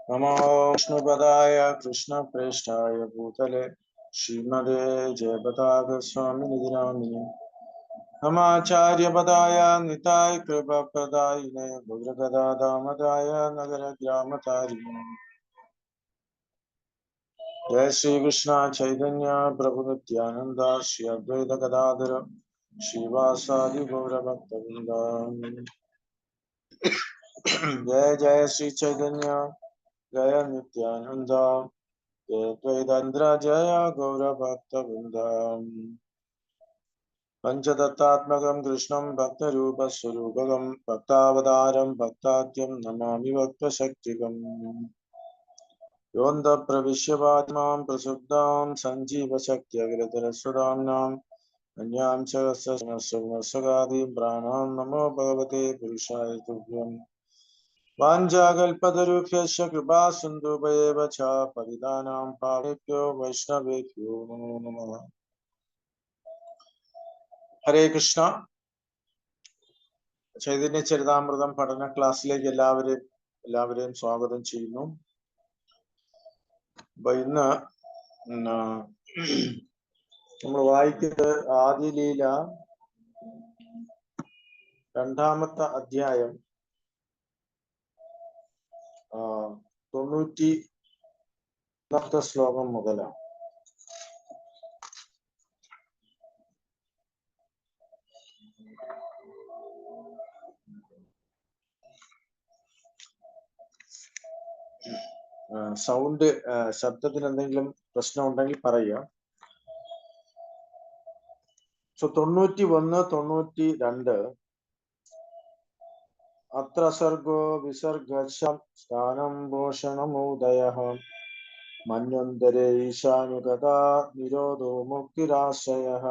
नमो विष्णुपदाय कृष्णप्रेष्ठाय भूतले श्रीमदे जयपताक स्वामिनिधि नामिने नमाचार्यपदाय निताय कृपाप्रदायिने भद्रगदा दामदाय नगरग्रामतारिणे जय श्री कृष्ण चैतन्य प्रभु नित्यानंद श्री अद्वैत गदाधर श्रीवासादि गौरभक्तवृंद जय जय श्री चैतन्य जय नित्यानंद जय द्वैतान्द्र जय गौरभक्तवृंद पंचतत्त्वात्मकं कृष्णं भक्तरूपस्वरूपकं भक्तावतारं भक्ताख्यं नमामि भक्तशक्तिकम् योऽन्तः प्रविश्य वात्मां प्रसुप्तां सञ्जीवशक्त्यग्रतरस्वधाम्नां अन्यांश्च हस्तश्रवणसगादीं प्राणां नमो भगवते पुरुषाय तुभ्यम् वाञ्छाकल्पतरुभ्यश्च कृपासिन्धुभ्येव च पतितानां पावेभ्यो वैष्णवेभ्यो नमो नमः। ഹരേ കൃഷ്ണ. ചൈതന്യ ചരിതാമൃതം പഠന ക്ലാസ്സിലേക്ക് എല്ലാവരെയും സ്വാഗതം ചെയ്യുന്നു. അപ്പൊ ഇന്ന് നമ്മൾ വായിക്കുന്നത് ആദിലീല രണ്ടാമത്തെ അധ്യായം 90 ശ്ലോകം മുതലാണ്. സൗണ്ട് ശബ്ദത്തിന് എന്തെങ്കിലും പ്രശ്നം ഉണ്ടെങ്കിൽ പറയുക. 91, 92 അത്ര സർഗോ വിസർഗം സ്ഥാനം ഭൂഷണമുദയഃ മന്വന്തരേ ഈശാനുഗതാ നിരോധോ മുക്തിരാശ്രയഃ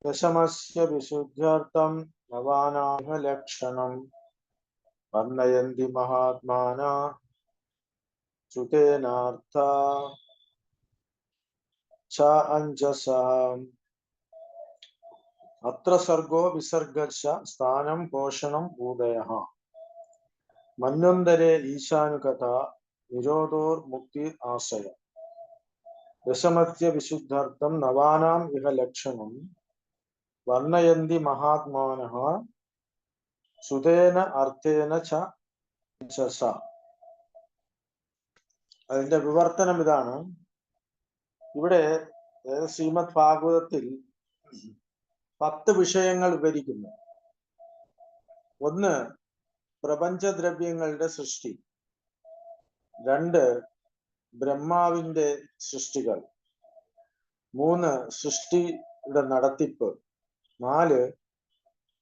ദശമസ്യ വിശുദ്ധ്യർത്ഥം നവാനാഹ ലക്ഷണം വർണ്ണയന്തി മഹാത്മാനാ ശ്രുതേനാർത്ഥ ച അഞ്ജസാ. അത്ര സർഗോ വിസർഗശ്ച സ്ഥാനം പോഷണം ഭൂതയഃ മന്വന്തരേ ഈശാനുഗത നിരോധോർ മുക്തി ആശ്രയ ദശമസ്യ വിശുദ്ധ്യർത്ഥം നവാനാം ഇഹ ലക്ഷണം വർണ്ണയന്തി മഹാത്മാനഃ ശ്രുതേന അർത്ഥേന ച അഞ്ജസ. അതിന്റെ വിവർത്തനം ഇതാണ്. ഇവിടെ ശ്രീമദ് ഭാഗവതത്തിൽ 10 വിഷയങ്ങൾ വിവരിക്കുന്നു. ഒന്ന്, പ്രപഞ്ചദ്രവ്യങ്ങളുടെ സൃഷ്ടി. 2, ബ്രഹ്മാവിന്റെ സൃഷ്ടികൾ. 3, സൃഷ്ടിയുടെ നടത്തിപ്പ്. 4,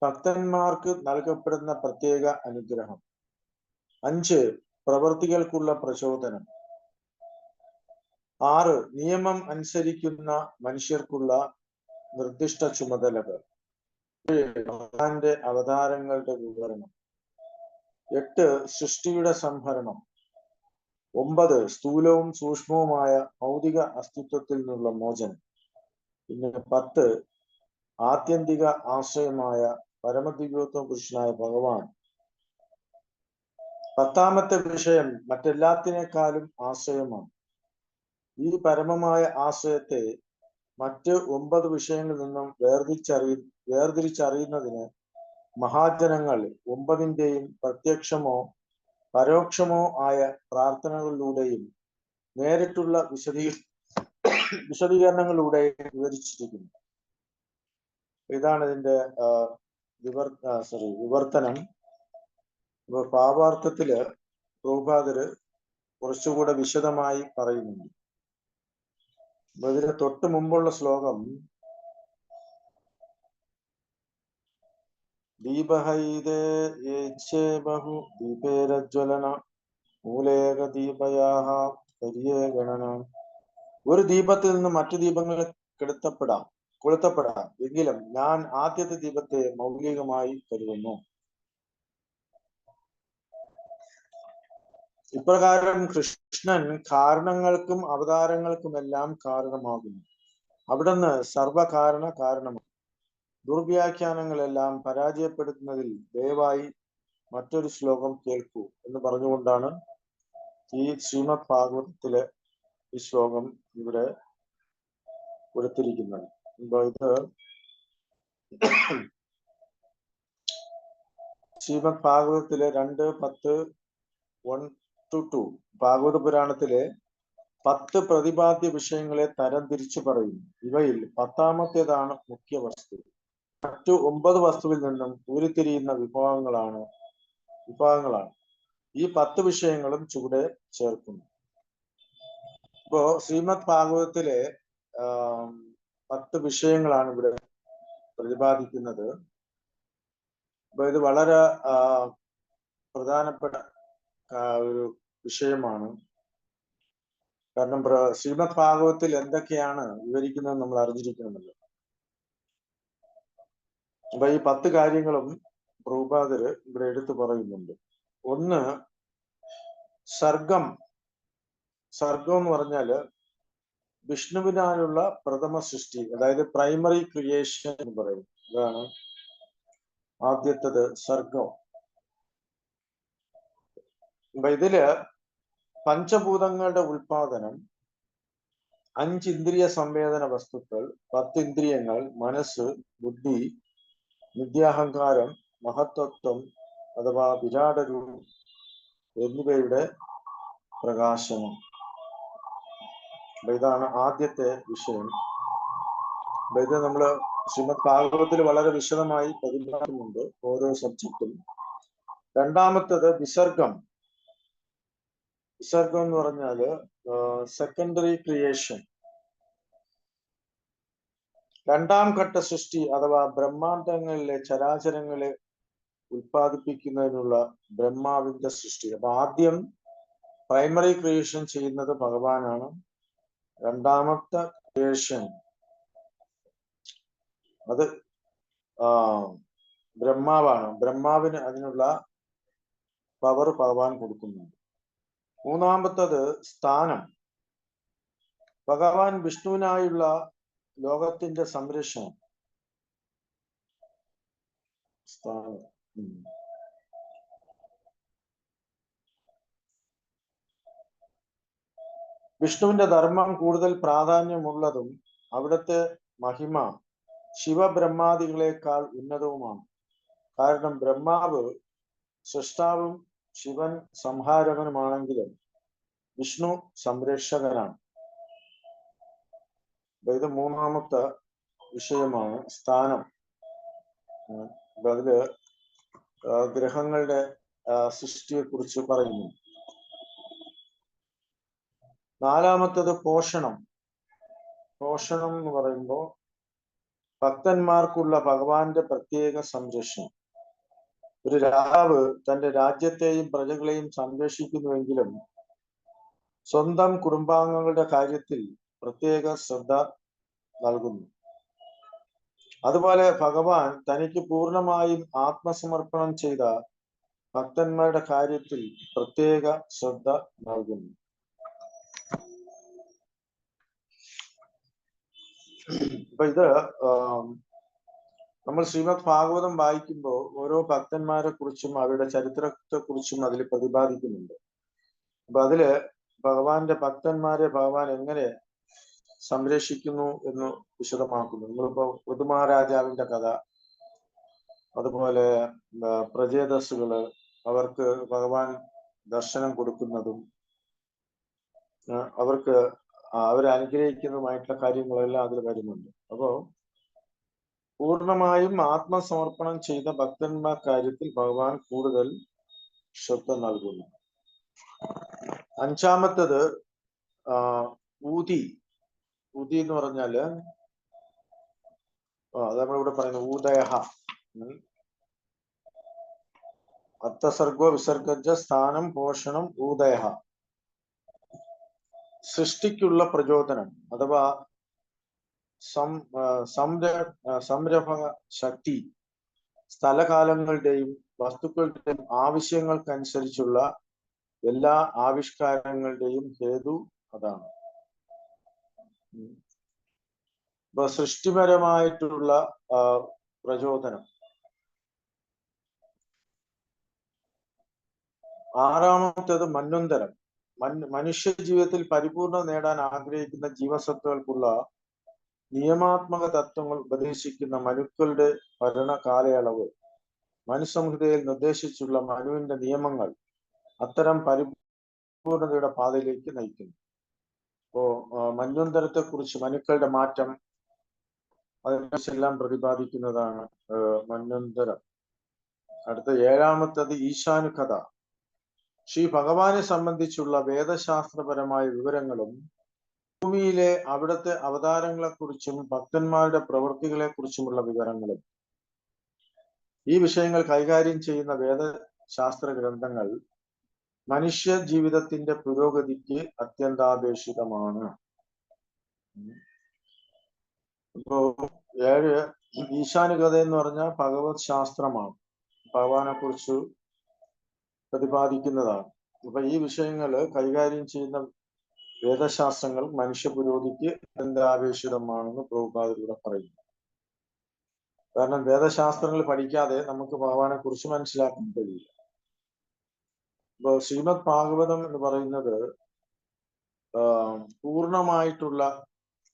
ഭക്തന്മാർക്ക് നൽകപ്പെടുന്ന പ്രത്യേക അനുഗ്രഹം. 5, പ്രവൃത്തികൾക്കുള്ള പ്രചോദനം. 6, നിയമം അനുസരിക്കുന്ന മനുഷ്യർക്കുള്ള നിർദ്ദിഷ്ട ചുമതലകൾ. 7, ഭഗവാന്റെ അവതാരങ്ങളുടെ വിവരണം. 8, സൃഷ്ടിയുടെ സംഭരണം. 9, സ്ഥൂലവും സൂക്ഷ്മവുമായ ഭൗതിക അസ്തിത്വത്തിൽ നിന്നുള്ള മോചനം. പിന്നെ 10, ആത്യന്തിക ആശ്രയമായ പരമദിവ്യോത്തമ പുരുഷനായ ഭഗവാൻ. 10ാമത്തെ വിഷയം മറ്റെല്ലാത്തിനേക്കാളും ആശ്രയമാണ്. ഈ പരമമായ ആശ്രയത്തെ മറ്റ് 9 വിഷയങ്ങളിൽ നിന്നും വേർതിരിച്ചറിയുന്നതിന് മഹാജനങ്ങൾ 9ന്റെയും പ്രത്യക്ഷമോ പരോക്ഷമോ ആയ പ്രാർത്ഥനകളിലൂടെയും നേരിട്ടുള്ള വിശദീകരണങ്ങളിലൂടെയും വിവരിച്ചിരിക്കുന്നു. ഇതാണ് ഇതിന്റെ വിവർത്തനം. ഭാവാർത്ഥത്തില് പ്രഭുപാദര് കുറച്ചുകൂടെ വിശദമായി പറയുന്നുണ്ട്. ഇതിന് തൊട്ട് മുമ്പുള്ള ശ്ലോകം ദീപഹൈതേ യേച്ഛേ ബഹു ദീപേരജ്വലന മൂലേക ദീപയാഹ കരിയേ ഗണന. ഒരു ദീപത്തിൽ നിന്ന് മറ്റു ദീപങ്ങളെ കൊളുത്തപ്പെടാം എങ്കിലും ഞാൻ ആദ്യത്തെ ദീപത്തെ മൗലികമായി കരുതുന്നു. ഇപ്രകാരം കൃഷ്ണൻ കാരണങ്ങൾക്കും അവതാരങ്ങൾക്കുമെല്ലാം കാരണമാകുന്നു. അവിടുന്ന് കാരണമാണ്. ദുർവ്യാഖ്യാനങ്ങളെല്ലാം പരാജയപ്പെടുത്തുന്നതിൽ ദയവായി മറ്റൊരു ശ്ലോകം കേൾക്കൂ എന്ന് പറഞ്ഞുകൊണ്ടാണ് ഈ ശ്രീമദ് ഭാഗവതത്തിലെ ഈ ശ്ലോകം ഇവിടെ കൊടുത്തിരിക്കുന്നത്. ഇത് ശ്രീമദ് ഭാഗവതത്തിലെ 2:10 1-2 ഭാഗവത പുരാണത്തിലെ 10 പ്രതിപാദ്യ വിഷയങ്ങളെ തരം തിരിച്ചു പറയുന്നു. ഇവയിൽ 10ാമത്തേതാണ് മുഖ്യ വസ്തു. മറ്റു 9 വസ്തുവിൽ നിന്നും ഉരുത്തിരിയുന്ന വിഭാഗങ്ങളാണ്. ഈ 10 വിഷയങ്ങളും ചുവടെ ചേർക്കുന്നു. ഇപ്പോ ശ്രീമദ് ഭാഗവതത്തിലെ 10 വിഷയങ്ങളാണ് ഇവിടെ പ്രതിപാദിക്കുന്നത്. അപ്പൊ ഇത് വളരെ പ്രധാനപ്പെട്ട ഒരു വിഷയമാണ്. കാരണം ശ്രീമദ് ഭാഗവതത്തിൽ എന്തൊക്കെയാണ് വിവരിക്കുന്നത് നമ്മൾ അറിഞ്ഞിരിക്കണമല്ലോ. അപ്പൊ ഈ 10 കാര്യങ്ങളും പ്രഭുപാദര് ഇവിടെ എടുത്തു പറയുന്നുണ്ട്. ഒന്ന്, സർഗം. സർഗം എന്ന് പറഞ്ഞാല് വിഷ്ണുവിനാലുള്ള പ്രഥമ സൃഷ്ടി, അതായത് പ്രൈമറി ക്രിയേഷൻ എന്ന് പറയും. അതാണ് ആദ്യത്തത് സർഗം. അപ്പൊ ഇതില് പഞ്ചഭൂതങ്ങളുടെ ഉൽപാദനം, 5 ഇന്ദ്രിയ സംവേദന വസ്തുക്കൾ, 10 ഇന്ദ്രിയങ്ങൾ, മനസ്സ്, ബുദ്ധി, നിത്യാഹങ്കാരം, മഹത്വത്വം അഥവാ വിരാടരൂപം എന്നിവയുടെ പ്രകാശനം. ഇതാണ് ആദ്യത്തെ വിഷയം. ഇത് നമ്മള് ശ്രീമദ് ഭാഗവതത്തിൽ വളരെ വിശദമായി പ്രതിപാദിക്കുന്നുണ്ട് ഓരോ സബ്ജക്റ്റും. രണ്ടാമത്തത് വിസർഗം. വിസർഗം എന്ന് പറഞ്ഞാല് സെക്കൻഡറി ക്രിയേഷൻ, 2ാം ഘട്ട സൃഷ്ടി അഥവാ ബ്രഹ്മാണ്ടങ്ങളിലെ ചരാചരങ്ങളെ ഉൽപ്പാദിപ്പിക്കുന്നതിനുള്ള ബ്രഹ്മാവിന്റെ സൃഷ്ടി. അപ്പൊ ആദ്യം പ്രൈമറി ക്രിയേഷൻ ചെയ്യുന്നത് ഭഗവാനാണ്. 2ാമത്തെ ക്രിയേഷൻ അത് ബ്രഹ്മാവാണ്. ബ്രഹ്മാവിന് അതിനുള്ള പവർ ഭഗവാൻ കൊടുക്കുന്നുണ്ട്. 3ാമത്തത് സ്ഥാനം. ഭഗവാൻ വിഷ്ണുവിനായുള്ള ലോകത്തിന്റെ സംരക്ഷണം. സ്ഥാനം. വിഷ്ണുവിന്റെ ധർമ്മം കൂടുതൽ പ്രാധാന്യമുള്ളതും അവിടുത്തെ മഹിമ ശിവബ്രഹ്മാദികളെക്കാൾ ഉന്നതവുമാണ്. കാരണം ബ്രഹ്മാവ് സൃഷ്ടാവും ശിവൻ സംഹാരകനുമാണെങ്കിലും വിഷ്ണു സംരക്ഷകനാണ്. ഇത് 3ാമത്തെ വിഷയമാണ് സ്ഥാനം. അതില് ഗ്രഹങ്ങളുടെ സൃഷ്ടിയെ കുറിച്ച് പറയുന്നു. 4ാമത്തത് പോഷണം. പോഷണം എന്ന് പറയുമ്പോൾ ഭക്തന്മാർക്കുള്ള ഭഗവാന്റെ പ്രത്യേക സംരക്ഷണം. ഒരു രാജാവ് തന്റെ രാജ്യത്തെയും പ്രജകളെയും സംരക്ഷിക്കുന്നുവെങ്കിലും സ്വന്തം കുടുംബാംഗങ്ങളുടെ കാര്യത്തിൽ പ്രത്യേക ശ്രദ്ധ നൽകുന്നു. അതുപോലെ ഭഗവാൻ തനിക്ക് പൂർണ്ണമായും ആത്മസമർപ്പണം ചെയ്ത ഭക്തന്മാരുടെ കാര്യത്തിൽ പ്രത്യേക ശ്രദ്ധ നൽകുന്നു. അപ്പൊ ഇത് നമ്മൾ ശ്രീമദ് ഭാഗവതം വായിക്കുമ്പോൾ ഓരോ ഭക്തന്മാരെ കുറിച്ചും അവരുടെ ചരിത്രത്തെ കുറിച്ചും അതിൽ പ്രതിപാദിക്കുന്നുണ്ട്. അപ്പൊ അതില് ഭഗവാന്റെ ഭക്തന്മാരെ ഭഗവാൻ എങ്ങനെ സംരക്ഷിക്കുന്നു എന്ന് വിശദമാക്കുന്നു. നമ്മളിപ്പോ ഋതുമഹാരാജാവിന്റെ കഥ, അതുപോലെ പ്രജേതസ്സുകള് അവർക്ക് ഭഗവാൻ ദർശനം കൊടുക്കുന്നതും അവർക്ക് അവരെ അനുഗ്രഹിക്കുന്നതുമായിട്ടുള്ള കാര്യങ്ങളെല്ലാം അതിൽ വരുന്നുണ്ട്. അപ്പോ പൂർണ്ണമായും ആത്മസമർപ്പണം ചെയ്ത ഭക്തന്മാർ കാര്യത്തിൽ ഭഗവാൻ കൂടുതൽ ശ്രദ്ധ നൽകുന്നു. 5ാമത്തത് ഊതി. ഊതി എന്ന് പറഞ്ഞാല് അത് നമ്മളിവിടെ പറയുന്നത് ഊദയഹ. അർത്ഥസർഗോ വിസർഗജ സ്ഥാനം പോഷണം ഊദയഹ. സൃഷ്ടിക്കുള്ള പ്രചോദനം അഥവാ സംരംഭക ശക്തി, സ്ഥലകാലങ്ങളുടെയും വസ്തുക്കളുടെയും ആവശ്യങ്ങൾക്കനുസരിച്ചുള്ള എല്ലാ ആവിഷ്കാരങ്ങളുടെയും ഹേതു അതാണ്. ഇപ്പൊ സൃഷ്ടിപരമായിട്ടുള്ള പ്രചോദനം. ആറാമത്തേത് മന്വന്തരം. മനുഷ്യ ജീവിതത്തിൽ പരിപൂർണത നേടാൻ ആഗ്രഹിക്കുന്ന ജീവസത്വങ്ങൾക്കുള്ള നിയമാത്മക തത്വങ്ങൾ ഉപദേശിക്കുന്ന മനുക്കളുടെ ഭരണ കാലയളവ്. മനുസംഹിതയിൽ നിർദ്ദേശിച്ചുള്ള മനുവിന്റെ നിയമങ്ങൾ അത്തരം പരിപൂർണതയുടെ പാതയിലേക്ക് നയിക്കുന്നു. അപ്പോ മന്വന്തരത്തെ കുറിച്ച്, മനുക്കളുടെ മാറ്റം, അതിനെക്കുറിച്ചെല്ലാം പ്രതിപാദിക്കുന്നതാണ് മന്വന്തരം. അടുത്ത ഏഴാമത്തത് ഈശാനുകഥ. ശ്രീ ഭഗവാനെ സംബന്ധിച്ചുള്ള വേദശാസ്ത്രപരമായ വിവരങ്ങളും ഭൂമിയിലെ അവിടുത്തെ അവതാരങ്ങളെക്കുറിച്ചും ഭക്തന്മാരുടെ പ്രവൃത്തികളെക്കുറിച്ചുമുള്ള വിവരങ്ങളും. ഈ വിഷയങ്ങൾ കൈകാര്യം ചെയ്യുന്ന വേദശാസ്ത്ര ഗ്രന്ഥങ്ങൾ മനുഷ്യ ജീവിതത്തിന്റെ പുരോഗതിക്ക് അത്യന്താപേക്ഷിതമാണ്. ഇപ്പോ 7 ഈശാനുകഥ എന്ന് പറഞ്ഞാൽ ഭഗവത് ശാസ്ത്രമാണ്, ഭഗവാനെ കുറിച്ച് പ്രതിപാദിക്കുന്നതാണ്. അപ്പൊ ഈ വിഷയങ്ങൾ കൈകാര്യം ചെയ്യുന്ന വേദശാസ്ത്രങ്ങൾ മനുഷ്യ പുരോഗതിക്ക് അത്യന്താപേക്ഷിതമാണെന്ന് പ്രഭുപാദരുടെ പറയുന്നു. കാരണം വേദശാസ്ത്രങ്ങൾ പഠിക്കാതെ നമുക്ക് ഭഗവാനെ കുറിച്ച് മനസ്സിലാക്കാൻ കഴിയില്ല. ഇപ്പൊ ശ്രീമദ് ഭാഗവതം എന്ന് പറയുന്നത് പൂർണ്ണമായിട്ടുള്ള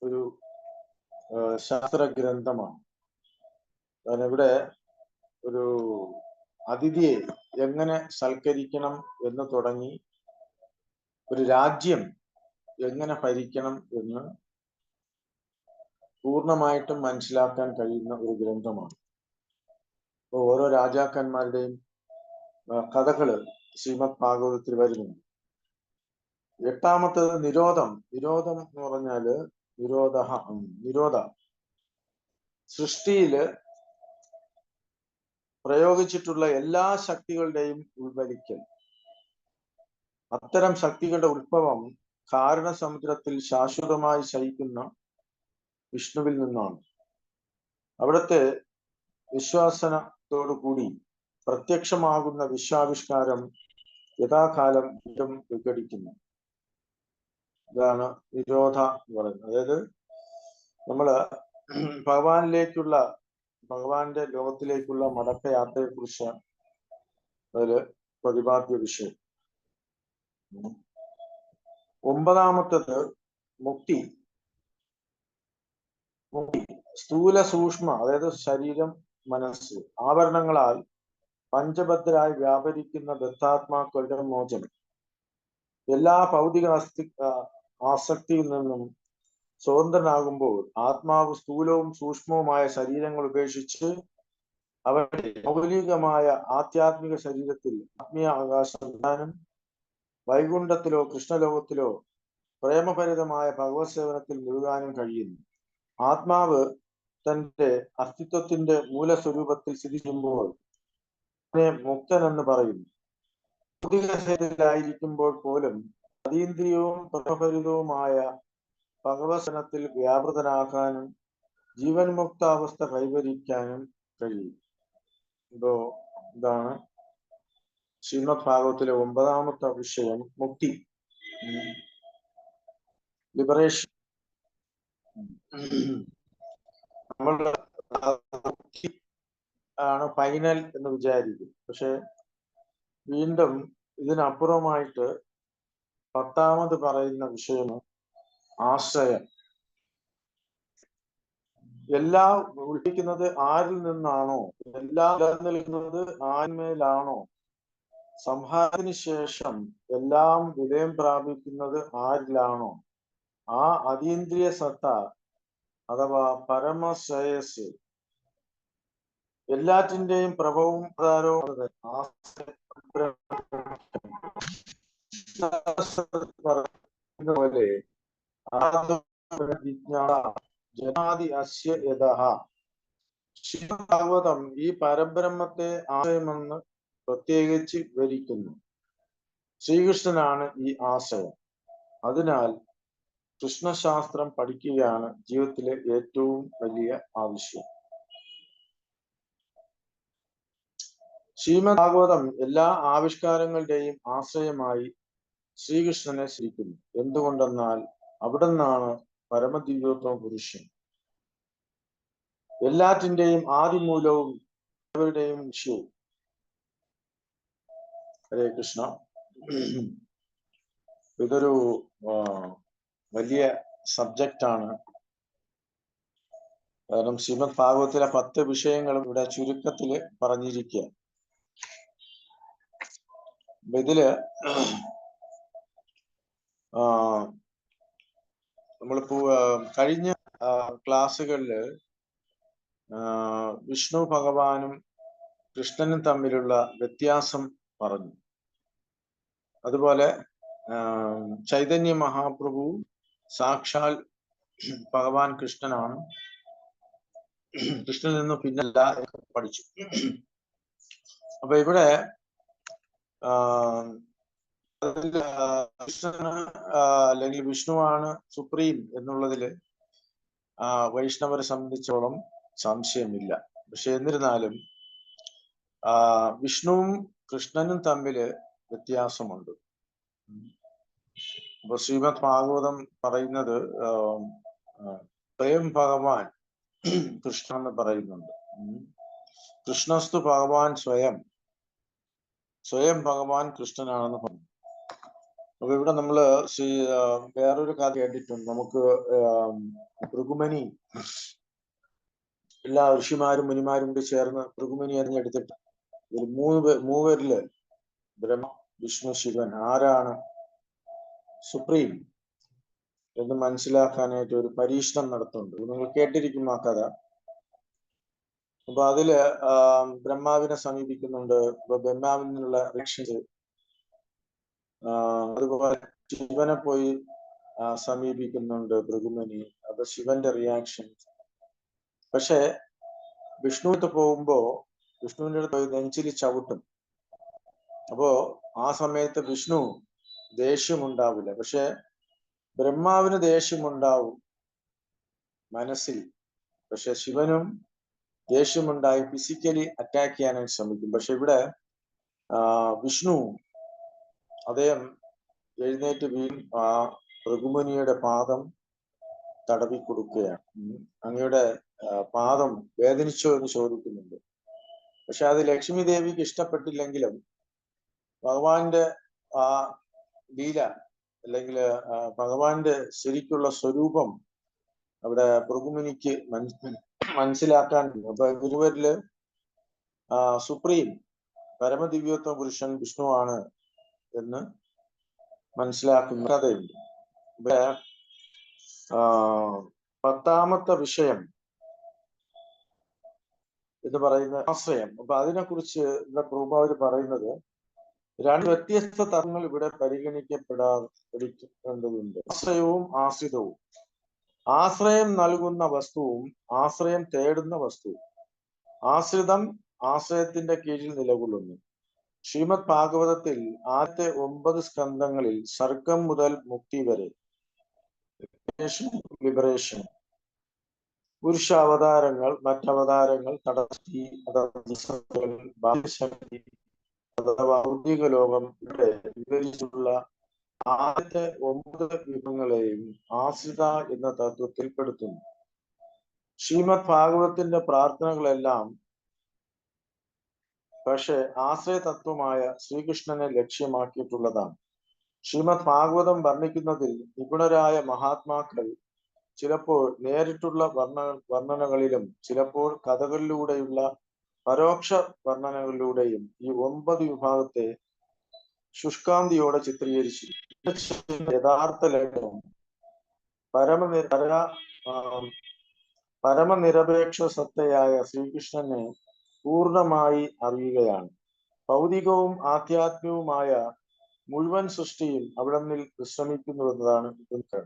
ഒരു ശാസ്ത്ര ഗ്രന്ഥമാണ്. കാരണം ഇവിടെ ഒരു അതിഥിയെ എങ്ങനെ സൽക്കരിക്കണം എന്ന് തുടങ്ങി ഒരു രാജ്യം എങ്ങനെ ഭരിക്കണം എന്ന് പൂർണ്ണമായിട്ടും മനസ്സിലാക്കാൻ കഴിയുന്ന ഒരു ഗ്രന്ഥമാണ്. അപ്പോൾ ഓരോ രാജാക്കന്മാരുടെയും കഥകള് ശ്രീമദ് ഭാഗവതത്തിൽ വരുന്നുണ്ട്. എട്ടാമത്തത് നിരോധം. നിരോധം എന്ന് പറഞ്ഞാല് നിരോധ സൃഷ്ടിയില് പ്രയോഗിച്ചിട്ടുള്ള എല്ലാ ശക്തികളുടെയും ഉൾവലിക്കൽ. അത്തരം ശക്തികളുടെ ഉത്ഭവം കാരണസമുദ്രത്തിൽ ശാശ്വതമായി ശയിക്കുന്ന വിഷ്ണുവിൽ നിന്നാണ്. അവിടുത്തെ വിശ്വാസനത്തോടുകൂടി പ്രത്യക്ഷമാകുന്ന വിശ്വാവിഷ്കാരം യഥാകാലം വിഘടിക്കുന്നു. ഇതാണ് നിരോധ എന്ന് പറയുന്നത്. അതായത് നമ്മള് ഭഗവാന്റെ ലോകത്തിലേക്കുള്ള മടക്കയാത്രയെ കുറിച്ച് അതില് പ്രതിപാദ്യ വിഷയം. 9ാമത്തത് മുക്തി. സ്ഥൂല സൂക്ഷ്മ, അതായത് ശരീരം, മനസ്സ്, ആവരണങ്ങളാൽ പഞ്ചഭദ്രായി വ്യാപരിക്കുന്ന ബദ്ധാത്മാക്കളുടെ മോചനം. എല്ലാ ഭൗതിക ആസക്തിയിൽ നിന്നും സ്വതന്ത്രനാകുമ്പോൾ ആത്മാവ് സ്ഥൂലവും സൂക്ഷ്മവുമായ ശരീരങ്ങൾ ഉപേക്ഷിച്ച് അവരുടെ മൗലികമായ ആധ്യാത്മിക ശരീരത്തിൽ ആത്മീയ ആകാശം, വൈകുണ്ഠത്തിലോ കൃഷ്ണലോകത്തിലോ പ്രേമഭരിതമായ ഭഗവത് സേവനത്തിൽ മുഴുകാനും കഴിയുന്നു. ആത്മാവ് തന്റെ അസ്തിത്വത്തിന്റെ മൂലസ്വരൂപത്തിൽ സ്ഥിതി ചെയ്യുമ്പോൾ മുക്തൻ എന്ന് പറയുന്നു. ഭൗതിക ശരീരത്തിലായിരിക്കുമ്പോൾ പോലും അതീന്ദ്രിയവും പ്രേമഭരിതവുമായ ഭഗവത്സനത്തിൽ വ്യാപൃതനാകാനും ജീവൻ മുക്താവസ്ഥ കൈവരിക്കാനും കഴിയും. ഇതാണ് ശ്രീമദ് ഭാഗവത്തിലെ 9ാമത്തെ വിഷയം, മുക്തി, ലിബറേഷൻ. നമ്മൾ മുക്തി ആണ് ഫൈനൽ എന്ന് വിചാരിക്കും. പക്ഷെ വീണ്ടും ഇതിനപ്പുറമായിട്ട് 10ാമത് പറയുന്ന വിഷയം ആശ്രയം. എല്ലാം ഉൾപ്പിക്കുന്നത് ആരിൽ നിന്നാണോ, എല്ലാം നിലനിൽക്കുന്നത് ആന്മേലാണോ, സംഹാരത്തിന് ശേഷം എല്ലാം വിലയം പ്രാപിക്കുന്നത് ആരിലാണോ, ആ അതീന്ദ്രിയ സത്ത അഥവാ പരമശ്രേയസ് എല്ലാറ്റിന്റെയും പ്രഭവും ആധാരവും പോലെ ജനാദി അസ്യ യതഃ. ഭാഗവതം ഈ പരബ്രഹ്മത്തെ ആശയമെന്ന് പ്രത്യേകിച്ച് വിവരിക്കുന്നു. ശ്രീകൃഷ്ണനാണ് ഈ ആശയം. അതിനാൽ കൃഷ്ണശാസ്ത്രം പഠിക്കുകയാണ് ജീവിതത്തിലെ ഏറ്റവും വലിയ ആവശ്യം. ശ്രീമദ് ഭാഗവതം എല്ലാ ആവിഷ്കാരങ്ങളുടെയും ആശ്രയമായി ശ്രീകൃഷ്ണനെ സ്മരിക്കുന്നു. എന്തുകൊണ്ടെന്നാൽ അവിടുന്നാണ് പരമദിവ്യോത്തമ പുരുഷൻ, എല്ലാറ്റിന്റെയും ആദിമൂലവും അവരുടെയും വിഷയവും. ഹരേ കൃഷ്ണ. ഇതൊരു വലിയ സബ്ജക്റ്റാണ്. കാരണം ശ്രീമദ് ഭാഗവത്തിലെ 10 വിഷയങ്ങളും ഇവിടെ ചുരുക്കത്തിൽ പറഞ്ഞിരിക്കുക. ഇതില് നമ്മളിപ്പോ കഴിഞ്ഞ ക്ലാസ്സുകളില് വിഷ്ണു ഭഗവാനും കൃഷ്ണനും തമ്മിലുള്ള വ്യത്യാസം പറഞ്ഞു. അതുപോലെ ചൈതന്യ മഹാപ്രഭു സാക്ഷാൽ ഭഗവാൻ കൃഷ്ണനാണ്, കൃഷ്ണനിൽ നിന്ന് പിന്നല്ല പഠിച്ചു. അപ്പൊ ഇവിടെ കൃഷ്ണന് അല്ലെങ്കിൽ വിഷ്ണുവാണ് സുപ്രീം എന്നുള്ളതില് വൈഷ്ണവരെ സംബന്ധിച്ചോളം സംശയമില്ല. പക്ഷെ എന്നിരുന്നാലും വിഷ്ണുവും കൃഷ്ണനും തമ്മില് വ്യത്യാസമുണ്ട്. അപ്പൊ ശ്രീമദ് ഭാഗവതം പറയുന്നത് സ്വയം ഭഗവാൻ കൃഷ്ണ എന്ന് പറയുന്നുണ്ട്. കൃഷ്ണസ്തു ഭഗവാൻ സ്വയം ഭഗവാൻ കൃഷ്ണനാണെന്ന് പറഞ്ഞു. അപ്പൊ ഇവിടെ നമ്മള് വേറൊരു കഥ കേട്ടിട്ടുണ്ട്. നമുക്ക് ഭൃഗുമനി, എല്ലാ ഋഷിമാരും മുനിമാരും കൂടി ചേർന്ന് ഭൃഗുമനി എറിഞ്ഞെടുത്തിട്ട് ഒരു മൂവരില് ബ്രഹ്മ വിഷ്ണു ശിവൻ ആരാണ് സുപ്രീം എന്ന് മനസ്സിലാക്കാനായിട്ട് ഒരു പരീക്ഷണം നടത്തുന്നുണ്ട്. നിങ്ങൾ കേട്ടിരിക്കും ആ കഥ. അപ്പൊ അതില് ബ്രഹ്മാവിനെ സമീപിക്കുന്നുണ്ട്. അപ്പൊ ബ്രഹ്മാവിൽ നിന്നുള്ള റിയാക്ഷൻസ്, അതുപോലെ ശിവനെ പോയി സമീപിക്കുന്നുണ്ട് ഭൃഗുമനി. അപ്പൊ ശിവന്റെ റിയാക്ഷൻ. പക്ഷെ വിഷ്ണുവിന്റെ പോകുമ്പോ വിഷ്ണുവിന്റെ അടുത്ത് പോയി നെഞ്ചിൽ ചവിട്ടും. അപ്പോ ആ സമയത്ത് വിഷ്ണു ദേഷ്യമുണ്ടാവില്ല. പക്ഷെ ബ്രഹ്മാവിന് ദേഷ്യമുണ്ടാവും മനസ്സിൽ. പക്ഷെ ശിവനും ദേഷ്യമുണ്ടായി ഫിസിക്കലി അറ്റാക്ക് ചെയ്യാനായിട്ട് ശ്രമിക്കും. പക്ഷെ ഇവിടെ വിഷ്ണു അദ്ദേഹം എഴുന്നേറ്റ് വീണ്ടും ആ ഭൃഗുമുനിയുടെ പാദം തടവി കൊടുക്കുകയാണ്. അങ്ങയുടെ പാദം വേദനിച്ചോ എന്ന് ചോദിക്കുന്നുണ്ട്. പക്ഷെ അത് ലക്ഷ്മി ദേവിക്ക് ഇഷ്ടപ്പെട്ടില്ലെങ്കിലും ഭഗവാന്റെ ആ ലീല അല്ലെങ്കിൽ ഭഗവാന്റെ ശരിക്കുള്ള സ്വരൂപം അവിടെ ഭൃഗുമുനിക്ക് മനസ്സിലാക്കാൻ. അപ്പൊ ഗുരുവരില് സുപ്രീം പരമദിവ്യോത്തമ പുരുഷൻ വിഷ്ണുവാണ് എന്ന് മനസ്സിലാക്കുന്ന കഥയുണ്ട്. ഇവിടെ 10ാമത്തെ വിഷയം എന്ന് പറയുന്ന ആശ്രയം. അപ്പൊ അതിനെക്കുറിച്ച് ഇവിടെ പ്രഭുപാദര് പറയുന്നത് 2 വ്യത്യസ്ത തത്വങ്ങൾ ഇവിടെ പരിഗണിക്കപ്പെടേണ്ടതുണ്ട്. ആശ്രയവും ആശ്രിതവും. ആശ്രയം നൽകുന്ന വസ്തുവും ആശ്രയം തേടുന്ന വസ്തുവും. ആശ്രിതം ആശ്രയത്തിന്റെ കീഴിൽ നിലകൊള്ളുന്നു. ശ്രീമദ് ഭാഗവതത്തിൽ ആദ്യത്തെ 9 സ്കന്ധങ്ങളിൽ സർഗം മുതൽ മുക്തി വരെ ലിബറേഷൻ, പുരുഷാവതാരങ്ങൾ, മറ്റവതാരങ്ങൾ, തടസ്തി, ബാഹ്യശക്തി അഥവാ ഭൗതിക ലോകം ഇവിടെ വിവരിച്ചിട്ടുള്ള ആദ്യത്തെ 9 വിഭവങ്ങളെയും ആശ്രിത എന്ന തത്വത്തിൽപ്പെടുത്തുന്നു. ശ്രീമദ് ഭാഗവതത്തിന്റെ പ്രാർത്ഥനകളെല്ലാം പക്ഷെ ആശ്രയ തത്വമായ ശ്രീകൃഷ്ണനെ ലക്ഷ്യമാക്കിയിട്ടുള്ളതാണ്. ശ്രീമദ് ഭാഗവതം വർണ്ണിക്കുന്നതിൽ നിപുണരായ മഹാത്മാക്കൾ ചിലപ്പോൾ നേരിട്ടുള്ള വർണ്ണനകളിലും ചിലപ്പോൾ കഥകളിലൂടെയുള്ള പരോക്ഷ വർണ്ണനകളിലൂടെയും ഈ 9 വിഭാഗത്തെ ശുഷ്കാന്തിയോടെ ചിത്രീകരിച്ചു. യഥാർത്ഥ ലക്ഷ്യം പരമനിരപേക്ഷ സത്തയായ ശ്രീകൃഷ്ണനെ പൂർണ്ണമായി അറിയുകയാണ്. ഭൗതികവും ആധ്യാത്മികവുമായ മുഴുവൻ സൃഷ്ടിയും അവിടെ നിന്നിൽ വിശ്രമിക്കുന്നുവെന്നതാണ് ഇതിന്.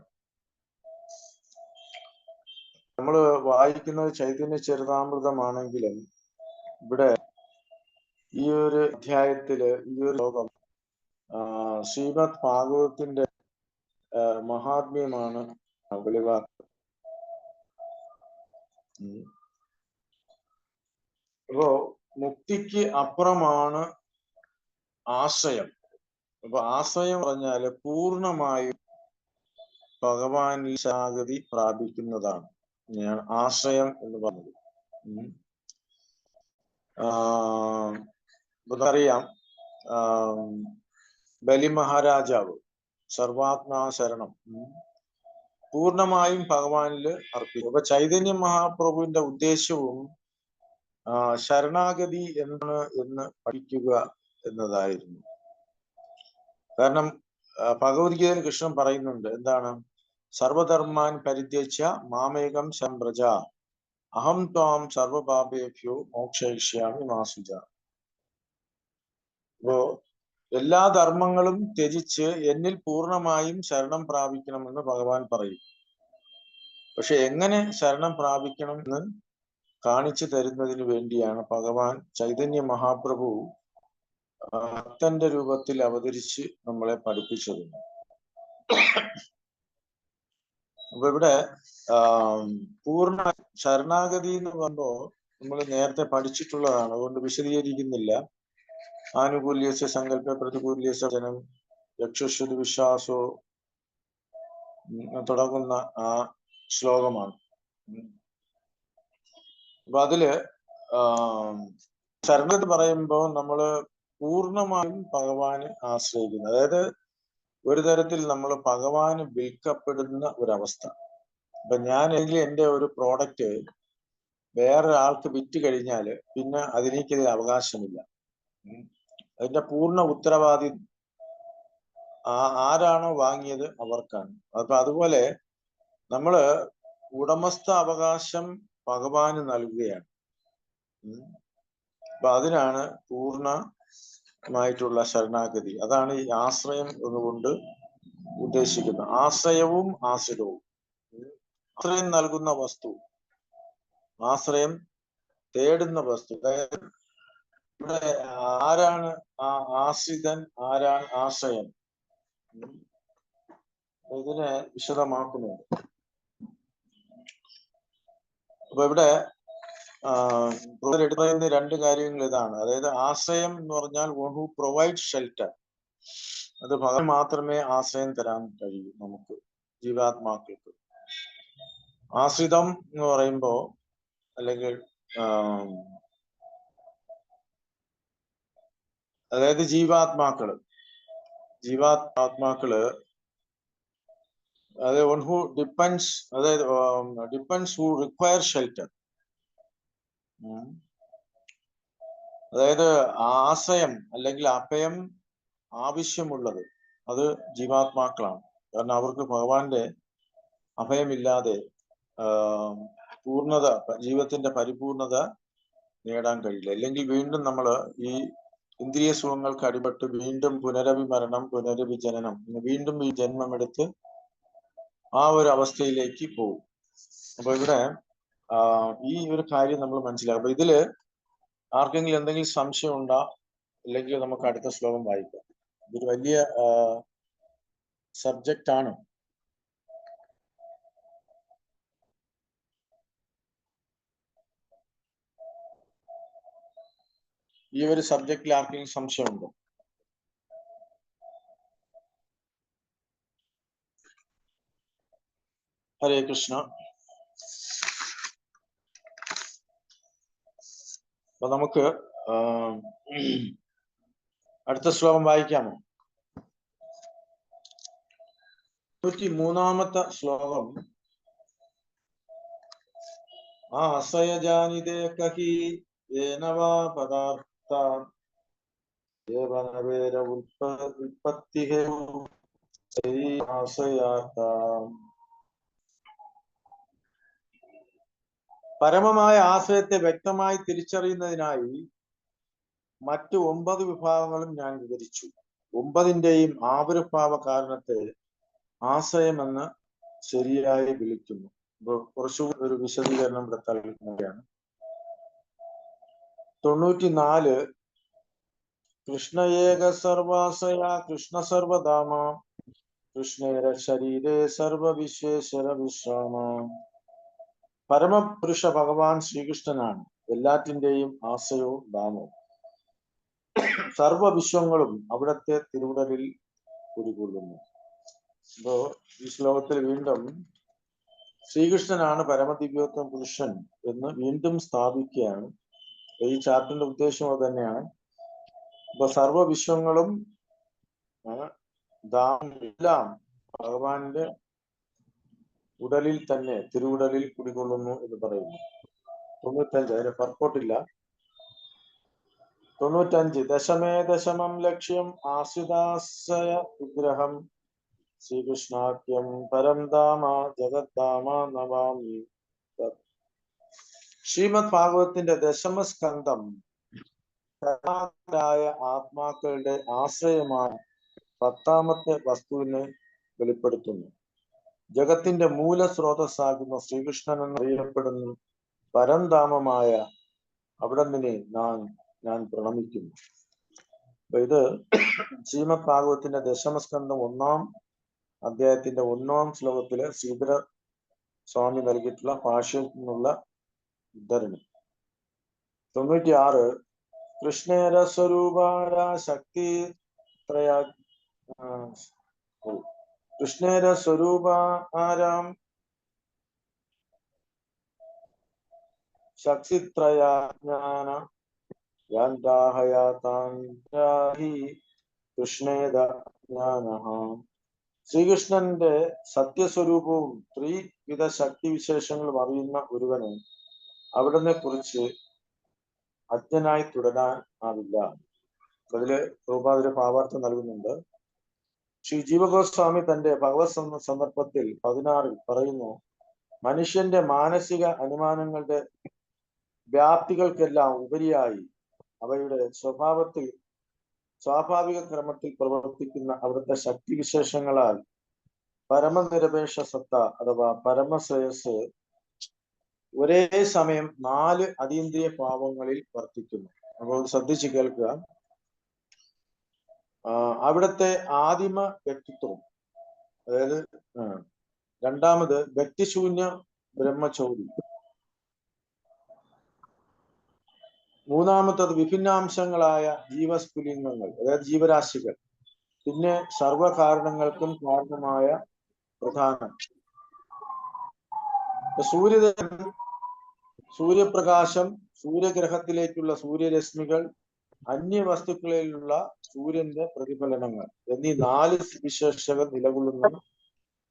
നമ്മൾ വായിക്കുന്നത് ചൈതന്യ ചരിതാമൃതമാണെങ്കിലും ഇവിടെ ഈ ഒരു അധ്യായത്തില് ഈ ഒരു ലോകം ശ്രീമദ് ഭാഗവതത്തിന്റെ മഹാത്മ്യമാണ് വെളിവാക്കുന്നത്. അപ്പോ മുക്തിക്ക് അപ്പുറമാണ് ആശ്രയം. അപ്പൊ ആശ്രയം പറഞ്ഞാല് പൂർണ്ണമായും ഭഗവാനിൽ ശരണാഗതി പ്രാപിക്കുന്നതാണ് ആശ്രയം എന്ന് പറഞ്ഞത്. നമുക്കറിയാം ബലി മഹാരാജാവ് സർവാത്മാ ശരണം പൂർണ്ണമായും ഭഗവാനില് അർപ്പിക്കും. അപ്പൊ ചൈതന്യ മഹാപ്രഭുവിന്റെ ഉദ്ദേശവും ശരണാഗതി എന്ന് പഠിക്കുക എന്നതായിരുന്നു. കാരണം ഭഗവത്ഗീതയിൽ കൃഷ്ണൻ പറയുന്നുണ്ട്, എന്താണ്? സർവധർമാൻ പരിത്യജ്യ മാമേകം സംപ്രജ അഹം ത്വാം സർവപാപേഭ്യോ മോക്ഷയിഷ്യാമി മാ ശുച. അപ്പോ എല്ലാ ധർമ്മങ്ങളും ത്യജിച്ച് എന്നിൽ പൂർണ്ണമായും ശരണം പ്രാപിക്കണമെന്ന് ഭഗവാൻ പറയും. പക്ഷെ എങ്ങനെ ശരണം പ്രാപിക്കണമെന്ന് കാണിച്ചു തരുന്നതിന് വേണ്ടിയാണ് ഭഗവാൻ ചൈതന്യ മഹാപ്രഭു ഭക്തന്റെ രൂപത്തിൽ അവതരിച്ച് നമ്മളെ പഠിപ്പിച്ചത്. അപ്പൊ ഇവിടെ പൂർണ്ണ ശരണാഗതി എന്ന് പറയുമ്പോൾ നമ്മൾ നേരത്തെ പഠിച്ചിട്ടുള്ളതാണ്, അതുകൊണ്ട് വിശദീകരിക്കുന്നില്ല. ആനുകൂല്യസ്യ സങ്കല്പ പ്രതികൂല്യസ്യ വചനം ചക്ഷുശ്രുതി വിശ്വാസോ തുടങ്ങുന്ന ആ ശ്ലോകമാണ്. അപ്പൊ അതില് ശരണത്ത് പറയുമ്പോൾ നമ്മള് പൂർണ്ണമായും ഭഗവാന് ആശ്രയിക്കുന്നു. അതായത് ഒരു തരത്തിൽ നമ്മൾ ഭഗവാന് വിൽക്കപ്പെടുന്ന ഒരവസ്ഥ. അപ്പൊ ഞാൻ എന്റെ ഒരു പ്രോഡക്റ്റ് വേറൊരാൾക്ക് വിറ്റ് കഴിഞ്ഞാല് പിന്നെ അതിനേക്കതിൽ അവകാശമില്ല. അതിന്റെ പൂർണ്ണ ഉത്തരവാദി ആരാണോ വാങ്ങിയത് അവർക്കാണ്. അപ്പൊ അതുപോലെ നമ്മള് ഉടമസ്ഥ അവകാശം ഭഗവാന് നൽകുകയാണ്. അപ്പൊ അതിനാണ് പൂർണ്ണമായിട്ടുള്ള ശരണാഗതി. അതാണ് ഈ ആശ്രയം എന്നുകൊണ്ട് ഉദ്ദേശിക്കുന്നത്. ആശ്രയവും ആശ്രിതവും. ആശ്രയം നൽകുന്ന വസ്തു, ആശ്രയം തേടുന്ന വസ്തു. അതായത് ഇവിടെ ആരാണ് ആ ആശ്രിതൻ, ആരാണ് ആശ്രയം, ഇതിനെ വിശദമാക്കുന്നുണ്ട്. അപ്പൊ ഇവിടെ എടുത്തു പറയുന്ന രണ്ട് കാര്യങ്ങൾ ഇതാണ്. അതായത് ആശ്രയം എന്ന് പറഞ്ഞാൽ ഹു പ്രൊവൈഡ് ഷെൽട്ടർ, അത് ഭഗവാൻ മാത്രമേ ആശ്രയം തരാൻ കഴിയൂ നമുക്ക് ജീവാത്മാക്കൾക്ക്. ആശ്രിതം എന്ന് പറയുമ്പോ അല്ലെങ്കിൽ അതായത് ജീവാത്മാക്കള് അതായത് വൺ ഹു ഡിപ്പെൻഡ്സ്, അതായത് ഡിപ്പെൻഡ്സ് ഹു റിക്വയർ ഷെൽട്ടർ. അതായത് ആശ്രയം അല്ലെങ്കിൽ അഭയം ആവശ്യമുള്ളത് അത് ജീവാത്മാക്കളാണ്. കാരണം അവർക്ക് ഭഗവാന്റെ അഭയമില്ലാതെ പൂർണ്ണത, ജീവിതത്തിന്റെ പരിപൂർണത നേടാൻ കഴിയില്ല. അല്ലെങ്കിൽ വീണ്ടും നമ്മൾ ഈ ഇന്ദ്രിയ സുഖങ്ങൾക്ക് അടിപെട്ട് വീണ്ടും പുനരഭിമരണം, പുനരഭിജനനം, വീണ്ടും ഈ ജന്മമെടുത്ത് ആ ഒരു അവസ്ഥയിലേക്ക് പോകും. അപ്പൊ ഇവിടെ ഈ ഒരു കാര്യം നമ്മൾ മനസ്സിലാക്കും. അപ്പൊ ഇതില് ആർക്കെങ്കിലും എന്തെങ്കിലും സംശയം ഉണ്ടോ? അല്ലെങ്കിൽ നമുക്ക് അടുത്ത ശ്ലോകം വായിക്കാം. ഇതൊരു വലിയ സബ്ജക്റ്റ് ആണ്. ഈ ഒരു സബ്ജക്റ്റിൽ ആർക്കെങ്കിലും സംശയമുണ്ടോ? ഹരേ കൃഷ്ണ. അപ്പൊ നമുക്ക് അടുത്ത ശ്ലോകം വായിക്കാമോ? 103-ാമത്തെ ശ്ലോകം. ആശ്രയജാനിതേ കഹി ഏനവാ പദാർത്ഥ േവനവേര ഉൽപ്പത്തി പരമമായ ആശ്രയത്തെ വ്യക്തമായി തിരിച്ചറിയുന്നതിനായി മറ്റു 9 വിഭാഗങ്ങളും ഞാൻ വിവരിച്ചു. 9ന്റെയും ആവിർഭാവ കാരണത്തെ ആശ്രയമെന്ന് ശരിയായി വിളിക്കുന്നു. കുറച്ചുകൂടി ഒരു വിശദീകരണം ഇവിടെ നൽകുകയാണ്. 94 കൃഷ്ണയേക സർവാശ്രയ കൃഷ്ണ സർവധാമ കൃഷ്ണേര ശരീരേ സർവവിശ്വേശ്വര വിശ്രാമ. പരമപുരുഷ ഭഗവാൻ ശ്രീകൃഷ്ണനാണ് എല്ലാറ്റിന്റെയും ആശ്രയവും ധാമവും. സർവവിശ്വങ്ങളും അവിടത്തെ തിരുവുടലിൽ കുടികൊള്ളുന്നു. അപ്പോ ഈ ശ്ലോകത്തിൽ വീണ്ടും ശ്രീകൃഷ്ണനാണ് പരമദിവ്യോത്തമ പുരുഷൻ എന്ന് വീണ്ടും സ്ഥാപിക്കുകയാണ്. ഈ ചാപ്റ്ററിന്റെ ഉദ്ദേശം അത് തന്നെയാണ്. അപ്പൊ സർവവിശ്വങ്ങളും എല്ലാം ഭഗവാന്റെ ഉടലിൽ തന്നെ, തിരുവുടലിൽ കുടികൊള്ളുന്നു എന്ന് പറയുന്നു. 95, അതിന് പർപ്പോട്ടില്ല. 95 ദശമേ ദശമം ലക്ഷ്യം ആശ്രിതാശ്രയ വിഗ്രഹം ശ്രീകൃഷ്ണാഖ്യം പരം ധാമ ജഗദ്ധാമ നമാമി. ശ്രീമദ് ഭാഗവതത്തിന്റെ ദശമസ്കന്ധം ആത്മാക്കളുടെ ആശ്രയമായ 10ാമത്തെ വസ്തുവിനെ വെളിപ്പെടുത്തുന്നു. ജഗത്തിന്റെ മൂലസ്രോതസ്സാകുന്ന ശ്രീകൃഷ്ണൻ എന്നറിയപ്പെടുന്ന പരംധാമമായ അവിടന്നിനെ ഞാൻ പ്രണമിക്കുന്നു. അപ്പൊ ഇത് ശ്രീമദ് ഭാഗവതത്തിന്റെ ദശമസ്കന്ധം 1-ാം അധ്യായത്തിന്റെ 1-ാം ശ്ലോകത്തിലെ ശ്രീധര സ്വാമി നൽകിയിട്ടുള്ള ഭാഷ്യത്തിൽ നിന്നുള്ള ഉദ്ധരണി. 96 കൃഷ്ണേര സ്വരൂപാര ശക്തി ത്രയ കൃഷ്ണേര സ്വരൂപാരാം ശക്തിത്രയാജ്ഞാന യാന്താഹയാതാഹി കൃഷ്ണേദ ജ്ഞാനഃ. ശ്രീകൃഷ്ണന്റെ സത്യസ്വരൂപവും ത്രിവിധ ശക്തിവിശേഷങ്ങളും അറിയുന്ന ഒരുവന് അവിടനെ കുറിച്ച് അജ്ഞനായി തുടരാൻ ആവില്ല. അതില് പ്രഭുപാദര് ഭാവാർത്ഥം നൽകുന്നുണ്ട്. ശ്രീ ജീവഗോസ്വാമി തന്റെ ഭഗവത് സന്ദർഭത്തിൽ 16 പറയുന്നു, മനുഷ്യന്റെ മാനസിക അനുമാനങ്ങളുടെ വ്യാപ്തികൾക്കെല്ലാം ഉപരിയായി അവയുടെ സ്വാഭാവിക ക്രമത്തിൽ പ്രവർത്തിക്കുന്ന അവിടുത്തെ ശക്തിവിശേഷങ്ങളാൽ പരമനിരപേക്ഷ സത്ത അഥവാ പരമശ്രേയസ് ഒരേ സമയം 4 അതീന്ദ്രിയ ഭാവങ്ങളിൽ വർത്തിക്കുന്നു. അപ്പോൾ ശ്രദ്ധിച്ച് കേൾക്കുക. അവിടുത്തെ ആദിമ വ്യക്തിത്വം, അതായത് രണ്ടാമത് വ്യക്തിശൂന്യ ബ്രഹ്മചൗരി, മൂന്നാമത്തത് വിഭിന്നാംശങ്ങളായ ജീവസ്ഫുലിംഗങ്ങൾ, അതായത് ജീവരാശികൾ, പിന്നെ സർവകാരണങ്ങൾക്കും കാരണമായ പ്രധാനം. സൂര്യപ്രകാശം, സൂര്യഗ്രഹത്തിലേക്കുള്ള സൂര്യരശ്മികൾ, അന്യവസ്തുക്കളിലുള്ള സൂര്യന്റെ പ്രതിഫലനങ്ങൾ എന്നീ 4 വിശേഷകൾ നിലകൊള്ളുന്ന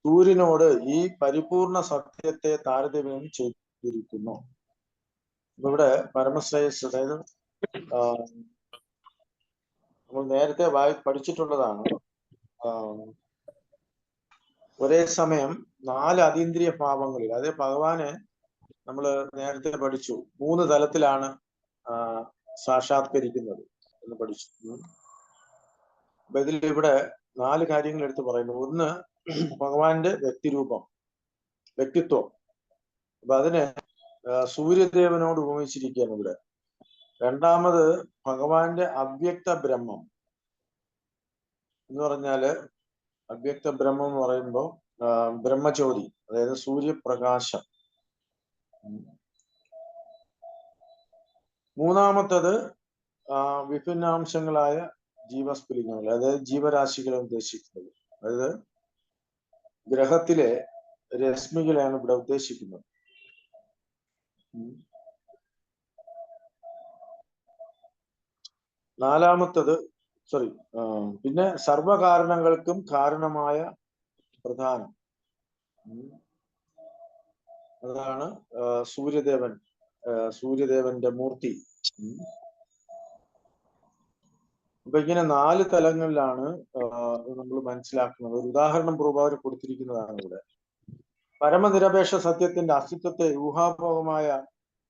സൂര്യനോട് ഈ പരിപൂർണ സത്യത്തെ താരതമ്യം ചെയ്തിരിക്കുന്നു. ഇവിടെ പരമശ്രേയസ്, അതായത് നമ്മൾ നേരത്തെ പഠിച്ചിട്ടുള്ളതാണ്. ഒരേ സമയം 4 അതീന്ദ്രിയ ഭാവങ്ങളിൽ, അതായത് ഭഗവാനെ നമ്മൾ നേരത്തെ പഠിച്ചു 3 തലത്തിലാണ് സാക്ഷാത്കരിക്കുന്നത് എന്ന് പഠിച്ചു. അപ്പൊ ഇതിൽ ഇവിടെ 4 കാര്യങ്ങൾ എടുത്ത് പറയുന്നു. ഒന്ന്, ഭഗവാന്റെ വ്യക്തിത്വം. അപ്പൊ അതിനെ സൂര്യദേവനോട് ഉപമിച്ചിരിക്കുകയാണ് ഇവിടെ. രണ്ടാമത്, ഭഗവാന്റെ അവ്യക്ത ബ്രഹ്മം എന്ന് പറഞ്ഞാല്, അവ്യക്ത ബ്രഹ്മം എന്ന് പറയുമ്പോൾ ബ്രഹ്മജ്യോതി, അതായത് സൂര്യപ്രകാശം. മൂന്നാമത്തത് വിഭിന്നാംശങ്ങളായ ജീവസ്ഫുലിംഗങ്ങൾ, അതായത് ജീവരാശികളെ ഉദ്ദേശിക്കുന്നത്. അതായത് ഗ്രഹത്തിലെ രശ്മികളെയാണ് ഇവിടെ ഉദ്ദേശിക്കുന്നത്. നാലാമത്തത് പിന്നെ സർവകാരണങ്ങൾക്കും കാരണമായ പ്രധാനം, അതാണ് സൂര്യദേവന്റെ മൂർത്തി. അപ്പൊ ഇങ്ങനെ 4 തലങ്ങളിലാണ് നമ്മൾ മനസ്സിലാക്കുന്നത്. ഒരു ഉദാഹരണം പ്രഭുപാദർ കൊടുത്തിരിക്കുന്നതാണ് ഇവിടെ. പരമനിരപേക്ഷ സത്യത്തിന്റെ അസ്തിത്വത്തെ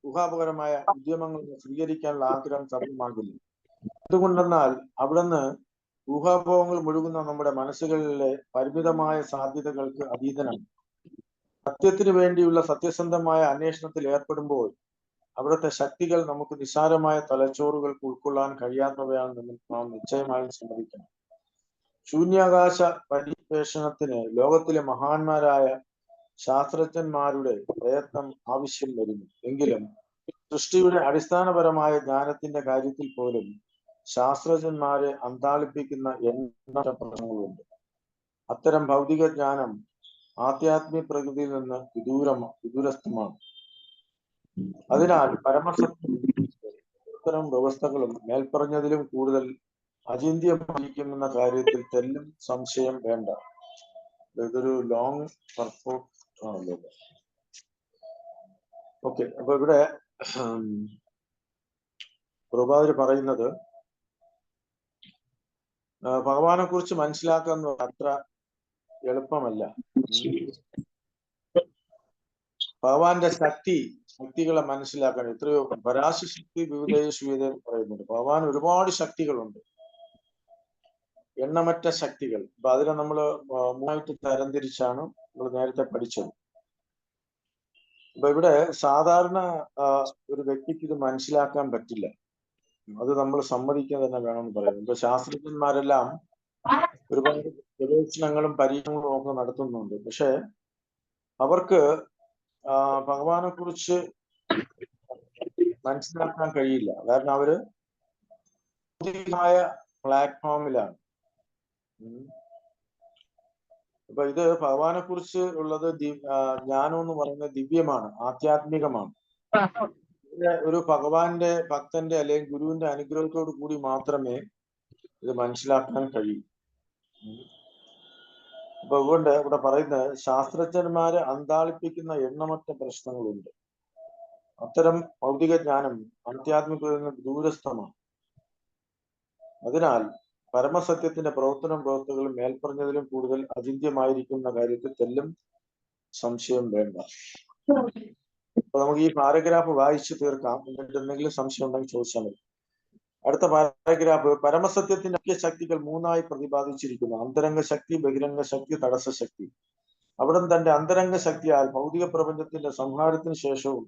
ഊഹാപകരമായ ഉദ്യമങ്ങൾ സ്വീകരിക്കാനുള്ള ആഗ്രഹം സാധ്യമാകില്ല. എന്തുകൊണ്ടെന്നാൽ അവിടുന്ന് ഊഹാഭോഗങ്ങൾ മുഴുകുന്ന നമ്മുടെ മനസ്സുകളിലെ പരിമിതമായ സാധ്യതകൾക്ക് അതീതനാണ്. സത്യത്തിനു വേണ്ടിയുള്ള സത്യസന്ധമായ അന്വേഷണത്തിൽ ഏർപ്പെടുമ്പോൾ അവിടുത്തെ ശക്തികൾ നമുക്ക് നിസ്സാരമായ തലച്ചോറുകൾക്ക് ഉൾക്കൊള്ളാൻ കഴിയാത്തവയാണെന്ന് നാം നിശ്ചയമായും സമ്മതിക്കണം. ശൂന്യാകാശ പരിവേഷണത്തിന് ലോകത്തിലെ മഹാന്മാരായ ശാസ്ത്രജ്ഞന്മാരുടെ പ്രയത്നം ആവശ്യം വരുന്നു. എങ്കിലും സൃഷ്ടിയുടെ അടിസ്ഥാനപരമായ ജ്ഞാനത്തിന്റെ കാര്യത്തിൽ പോലും ശാസ്ത്രജ്ഞന്മാരെ അന്താളിപ്പിക്കുന്ന എണ്ണ പ്രശ്നങ്ങളുണ്ട്. അത്തരം ഭൗതിക ജ്ഞാനം ആധ്യാത്മിക പ്രകൃതിയിൽ നിന്ന് വിദൂരസ്ഥമാണ്. അതിനാൽ പരമസത്യം ഇത്തരം വ്യവസ്ഥകളും മേൽപ്പറഞ്ഞതിലും കൂടുതൽ അചിന്ത്യമായിരിക്കുന്ന കാര്യത്തിൽ തെല്ലും സംശയം വേണ്ട. ഇതൊരു ലോങ് പർപ്പോർട്ട് ആണല്ലോ. ഓക്കെ, അപ്പൊ ഇവിടെ പ്രഭാകർ പറയുന്നത് ഭഗവാനെ കുറിച്ച് മനസ്സിലാക്കുക അത്ര എളുപ്പമല്ല. ഭഗവാന്റെ ശക്തികളെ മനസ്സിലാക്കാൻ എത്രയോ പരാശക്തി വിവിധ പറയുന്നുണ്ട്. ഭഗവാൻ ഒരുപാട് ശക്തികളുണ്ട്, എണ്ണമറ്റ ശക്തികൾ. അപ്പൊ അതിനെ നമ്മൾ മൂന്നായിട്ട് തരംതിരിച്ചാണ് നമ്മൾ നേരത്തെ പഠിച്ചത്. അപ്പൊ ഇവിടെ സാധാരണ ഒരു വ്യക്തിക്ക് ഇത് മനസ്സിലാക്കാൻ പറ്റില്ല, അത് നമ്മൾ സമ്മതിക്കാൻ തന്നെ വേണമെന്ന് പറയുന്നത്. ഇപ്പൊ ശാസ്ത്രജ്ഞന്മാരെല്ലാം ഒരുപാട് ഗവേഷണങ്ങളും പരീക്ഷണങ്ങളും ഒക്കെ നടത്തുന്നുണ്ട്. പക്ഷെ അവർക്ക് ഭഗവാനെ കുറിച്ച് മനസ്സിലാക്കാൻ കഴിയില്ല. കാരണം അവര് പ്ലാറ്റ്ഫോമിലാണ്. അപ്പൊ ഇത് ഭഗവാനെ കുറിച്ച് ഉള്ളത് ജ്ഞാനം എന്ന് പറയുന്നത് ദിവ്യമാണ്, ആധ്യാത്മികമാണ്. ഒരു ഭഗവാന്റെ ഭക്തന്റെ അല്ലെങ്കിൽ ഗുരുവിന്റെ അനുഗ്രഹത്തോടു കൂടി മാത്രമേ ഇത് മനസ്സിലാക്കാൻ കഴിയൂ. അപ്പൊ അതുകൊണ്ട് ഇവിടെ പറയുന്നത് ശാസ്ത്രജ്ഞന്മാരെ അന്താളിപ്പിക്കുന്ന എണ്ണമറ്റ പ്രശ്നങ്ങളുണ്ട്. അത്തരം ഭൗതിക ജ്ഞാനം ആധ്യാത്മികതയിൽ നിന്ന് ദൂരസ്ഥമാണ്. അതിനാൽ പരമസത്യത്തിന്റെ പ്രവർത്തനങ്ങളും മേൽപ്പറഞ്ഞതിലും കൂടുതൽ അചിന്ത്യമായിരിക്കുന്ന കാര്യത്തിൽ തെല്ലും സംശയം വേണ്ട. അപ്പൊ നമുക്ക് ഈ പാരഗ്രാഫ് വായിച്ചു തീർക്കാം, എന്നിട്ട് എന്തെങ്കിലും സംശയം ഉണ്ടെങ്കിൽ ചോദിച്ചാൽ മതി. അടുത്ത പാരഗ്രാഫ്, പരമസത്യത്തിന്റെ മുഖ്യ ശക്തികൾ മൂന്നായി പ്രതിപാദിച്ചിരിക്കുന്നു: അന്തരംഗ ശക്തി, ബഹിരംഗ ശക്തി, തടസ്സ ശക്തി. അവിടെ തന്റെ അന്തരംഗ ശക്തിയാൽ ഭൗതിക പ്രപഞ്ചത്തിന്റെ സംഹാരത്തിന് ശേഷവും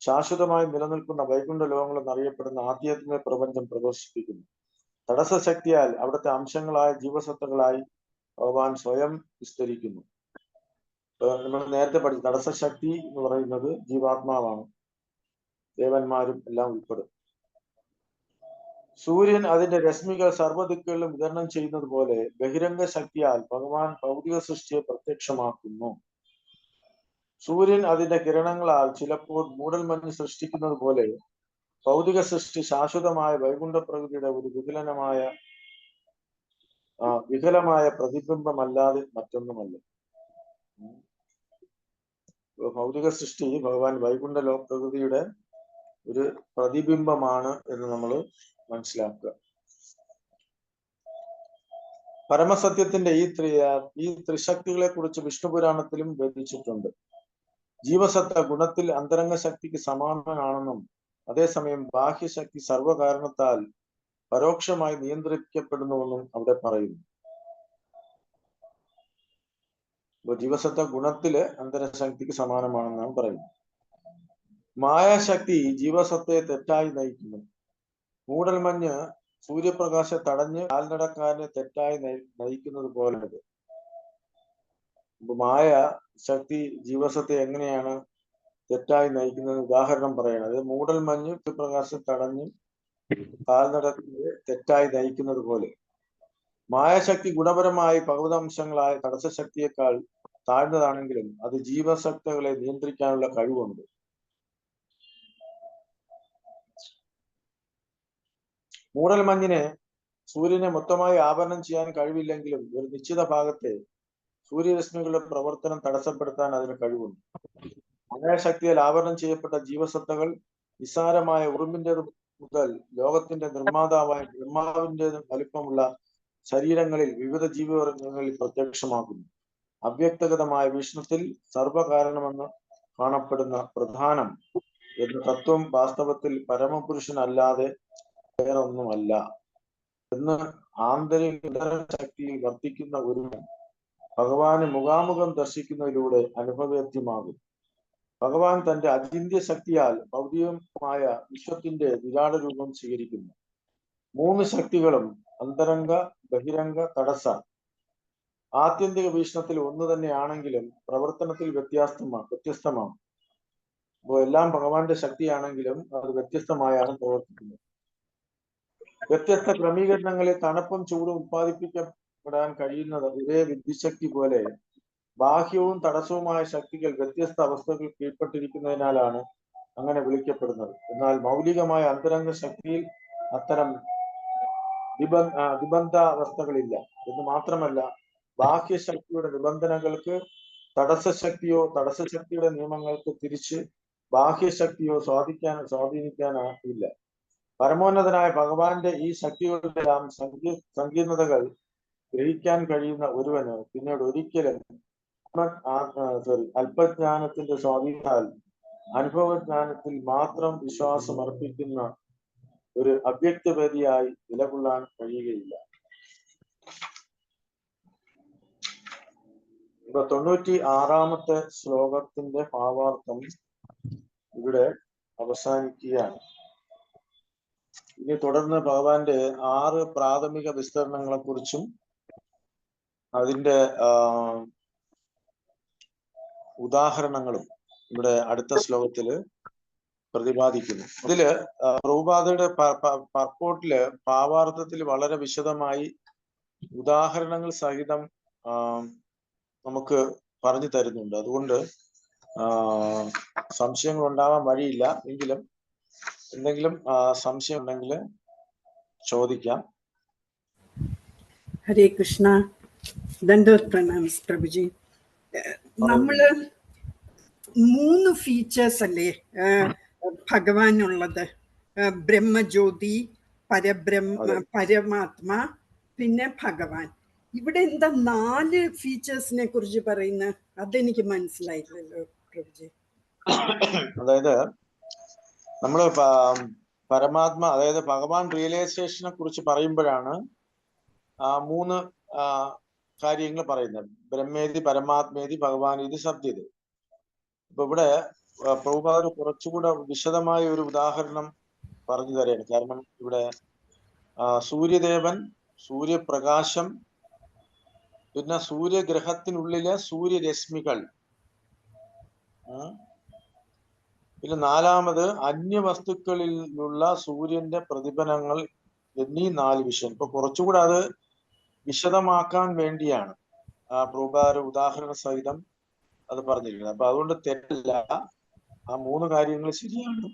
ശാശ്വതമായി നിലനിൽക്കുന്ന വൈകുണ്ഠ ലോകങ്ങൾ എന്നറിയപ്പെടുന്ന ആധ്യാത്മിക പ്രപഞ്ചം പ്രദർശിപ്പിക്കുന്നു. തടസ്സ ശക്തിയാൽ അവിടുത്തെ അംശങ്ങളായ ജീവസത്തകളായി ഭഗവാൻ സ്വയം വിസ്തരിക്കുന്നു. നമ്മൾ നേരത്തെ പഠിച്ചു, തടസ്സ ശക്തി എന്ന് പറയുന്നത് ജീവാത്മാവാണ്, ദേവന്മാരും എല്ലാം ഉൾപ്പെടും. സൂര്യൻ അതിന്റെ രശ്മികൾ സർവ്വദിക്കുകളിലും വിതരണം ചെയ്യുന്നത് പോലെ ബഹിരംഗ ശക്തിയാൽ ഭഗവാൻ ഭൗതിക സൃഷ്ടിയെ പ്രത്യക്ഷമാക്കുന്നു. സൂര്യൻ അതിന്റെ കിരണങ്ങളാൽ ചിലപ്പോൾ മൂടൽമഞ്ഞ് സൃഷ്ടിക്കുന്നത് പോലെ ഭൗതിക സൃഷ്ടി ശാശ്വതമായ വൈകുണ്ഠ പ്രകൃതിയുടെ ഒരു വികലമായ പ്രതിബിംബമല്ലാതെ മറ്റൊന്നുമല്ല. ഭൗതിക സൃഷ്ടി ഭഗവാൻ വൈകുണ്ഠ പ്രകൃതിയുടെ ഒരു പ്രതിബിംബമാണ് എന്ന് നമ്മൾ മനസ്സിലാക്കുക. പരമസത്യത്തിന്റെ ഈ ത്രിശക്തികളെ കുറിച്ച് വിഷ്ണു പുരാണത്തിലും വിവരിച്ചിട്ടുണ്ട്. ജീവസത്ത ഗുണത്തിൽ അന്തരംഗ ശക്തിക്ക് സമാനമാണെന്നും അതേസമയം ബാഹ്യശക്തി സർവകാരണത്താൽ പരോക്ഷമായി നിയന്ത്രിക്കപ്പെടുന്നുവെന്നും അവിടെ പറയുന്നു. ജീവസത്ത ഗുണത്തില് അന്തരശക്തിക്ക് സമാനമാണെന്നാണ് പറയുന്നത്. മായാശക്തി ജീവസത്തയെ തെറ്റായി നയിക്കുന്നു. മൂടൽമഞ്ഞ് സൂര്യപ്രകാശം തടഞ്ഞ് കാൽനടക്കാരനെ തെറ്റായി നയിക്കുന്നത് പോലെ മായ ശക്തി ജീവസത്തെ എങ്ങനെയാണ് തെറ്റായി നയിക്കുന്നത്? ഉദാഹരണം പറയണത്, മൂടൽമഞ്ഞ് സൂര്യപ്രകാശം തടഞ്ഞ് കാൽനടക്കാരെ തെറ്റായി നയിക്കുന്നത് പോലെ മായാശക്തി ഗുണപരമായി ഭഗവതംശങ്ങളായ തടസ്സശക്തിയേക്കാൾ താഴ്ന്നതാണെങ്കിലും അത് ജീവസത്തകളെ നിയന്ത്രിക്കാനുള്ള കഴിവുണ്ട്. മൂടൽമഞ്ഞിന് സൂര്യനെ മൊത്തമായി ആവരണം ചെയ്യാൻ കഴിവില്ലെങ്കിലും ഒരു നിശ്ചിത ഭാഗത്തെ സൂര്യരശ്മികളുടെ പ്രവർത്തനം തടസ്സപ്പെടുത്താൻ അതിന് കഴിവുണ്ട്. മായാശക്തിയാൽ ആവരണം ചെയ്യപ്പെട്ട ജീവസത്തകൾ നിസ്സാരമായ ഉറുമ്പിൻ്റെത് മുതൽ ലോകത്തിന്റെ നിർമ്മാതാവായ ബ്രഹ്മാവിന്റെ വലിപ്പമുള്ള ശരീരങ്ങളിൽ വിവിധ ജീവിവർഗങ്ങളിൽ പ്രത്യക്ഷമാകുന്നു. അവ്യക്തഗതമായ വീക്ഷണത്തിൽ സർവകാരണമെന്ന് കാണപ്പെടുന്ന പ്രധാനം എന്ന തത്വം വാസ്തവത്തിൽ പരമപുരുഷനല്ലാതെ വേറൊന്നുമല്ല എന്ന് ആന്തരിക ശക്തിയിൽ വർദ്ധിക്കുന്ന ഒരു ഭഗവാന് മുഖാമുഖം ദർശിക്കുന്നതിലൂടെ അനുഭവേദ്യമാകും. ഭഗവാൻ തന്റെ അചിന്ത്യ ശക്തിയാൽ ഭൗതികമായ വിശ്വത്തിന്റെ വിരാട രൂപം സ്വീകരിക്കുന്നു. മൂന്ന് ശക്തികളും അന്തരംഗ, ബഹിരംഗ, തടസ്സ ആത്യന്തിക വീക്ഷണത്തിൽ ഒന്ന് തന്നെയാണെങ്കിലും പ്രവർത്തനത്തിൽ വ്യത്യസ്തമാണ്. അപ്പോൾ എല്ലാം ഭഗവാന്റെ ശക്തിയാണെങ്കിലും അത് വ്യത്യസ്തമായാണ് പ്രവർത്തിക്കുന്നത്. വ്യത്യസ്ത ക്രമീകരണങ്ങളിൽ തണുപ്പും ചൂടും ഉത്പാദിപ്പിക്കപ്പെടാൻ കഴിയുന്നത് ഒരേ വിദ്യുശക്തി പോലെ ബാഹ്യവും തടസ്സവുമായ ശക്തികൾ വ്യത്യസ്ത അവസ്ഥകൾ കീഴ്പ്പെട്ടിരിക്കുന്നതിനാലാണ് അങ്ങനെ വിളിക്കപ്പെടുന്നത്. എന്നാൽ മൗലികമായ അന്തരംഗ ശക്തിയിൽ അത്തരം നിബന്ധാവസ്ഥകളില്ല എന്ന് മാത്രമല്ല, ബാഹ്യശക്തിയുടെ നിബന്ധനകൾക്ക് തടസ്സശക്തിയുടെ നിയമങ്ങൾക്ക് തിരിച്ച് ബാഹ്യശക്തിയോ സ്വാധീനിക്കാനില്ല. പരമോന്നതനായ ഭഗവാന്റെ ഈ ശക്തികളുടെല്ലാം സങ്കീർണതകൾ ഗ്രഹിക്കാൻ കഴിയുന്ന ഒരുവന് പിന്നീട് ഒരിക്കലും അല്പജ്ഞാനത്തിന്റെ സ്വാധീനത്താൽ അനുഭവജ്ഞാനത്തിൽ മാത്രം വിശ്വാസം അർപ്പിക്കുന്ന ഒരു അവ്യക്തവേദിയായി നിലകൊള്ളാൻ കഴിയുകയില്ല. ഇപ്പൊ 96-ാമത്തെ ശ്ലോകത്തിന്റെ ഭാവാർത്ഥം ഇവിടെ അവസാനിക്കുകയാണ്. ഇനി തുടർന്ന് ഭഗവാന്റെ 6 പ്രാഥമിക വിസ്തരണങ്ങളെ കുറിച്ചും അതിന്റെ ഉദാഹരണങ്ങളും ഇവിടെ അടുത്ത ശ്ലോകത്തില് പ്രതിപാദിക്കുന്നു. ഇതില് പ്രഭുപാദയുടെ പർപ്പോട്ടില് ഭാവാർത്ഥത്തിൽ വളരെ വിശദമായി ഉദാഹരണങ്ങൾ സഹിതം നമുക്ക് പറഞ്ഞു തരുന്നുണ്ട്. അതുകൊണ്ട് സംശയങ്ങൾ ഉണ്ടാവാൻ വഴിയില്ല. എങ്കിലും എന്തെങ്കിലും സംശയം ഉണ്ടെങ്കിൽ ചോദിക്കാം. ഹരേ കൃഷ്ണ. ദണ്ഡവത് പ്രണാമസ് പ്രഭുജി. നമ്മള് 3 ഫീച്ചേഴ്സ് അല്ലേ ഭഗവാനുള്ളത്? ബ്രഹ്മജ്യോതി, പരമാത്മ, പിന്നെ ഭഗവാൻ. ഇവിടെ എന്താ 4 ഫീച്ചേഴ്സിനെ കുറിച്ച് പറയുന്നത്? അതെനിക്ക് മനസ്സിലായില്ലല്ലോ പ്രഭുജി. അതായത് നമ്മള് പരമാത്മ, അതായത് ഭഗവാൻ റിയലൈസേഷനെ കുറിച്ച് പറയുമ്പോഴാണ് 3 കാര്യങ്ങൾ പറയുന്നത്. ബ്രഹ്മേതി, പരമാത്മേതി, ഭഗവാനേതി, സത്യത. അപ്പൊ ഇവിടെ പ്രഭുപാദർ കുറച്ചുകൂടെ വിശദമായ ഒരു ഉദാഹരണം പറഞ്ഞു തരാണ്. കാരണം ഇവിടെ സൂര്യദേവൻ, സൂര്യപ്രകാശം, പിന്നെ സൂര്യഗ്രഹത്തിനുള്ളിലെ സൂര്യരശ്മികൾ, പിന്നെ 4ാമത് അന്യവസ്തുക്കളിലുള്ള സൂര്യന്റെ പ്രതിഫലനങ്ങൾ എന്നീ 4 വിഷയം. ഇപ്പൊ കുറച്ചുകൂടെ അത് വിശദമാക്കാൻ വേണ്ടിയാണ് പ്രഭുപാദർ ഉദാഹരണ സഹിതം അത് പറഞ്ഞിരിക്കുന്നത്. അപ്പൊ അതുകൊണ്ട് തെറ്റല്ല, ആ 3 കാര്യങ്ങൾ ശരിയാണ്.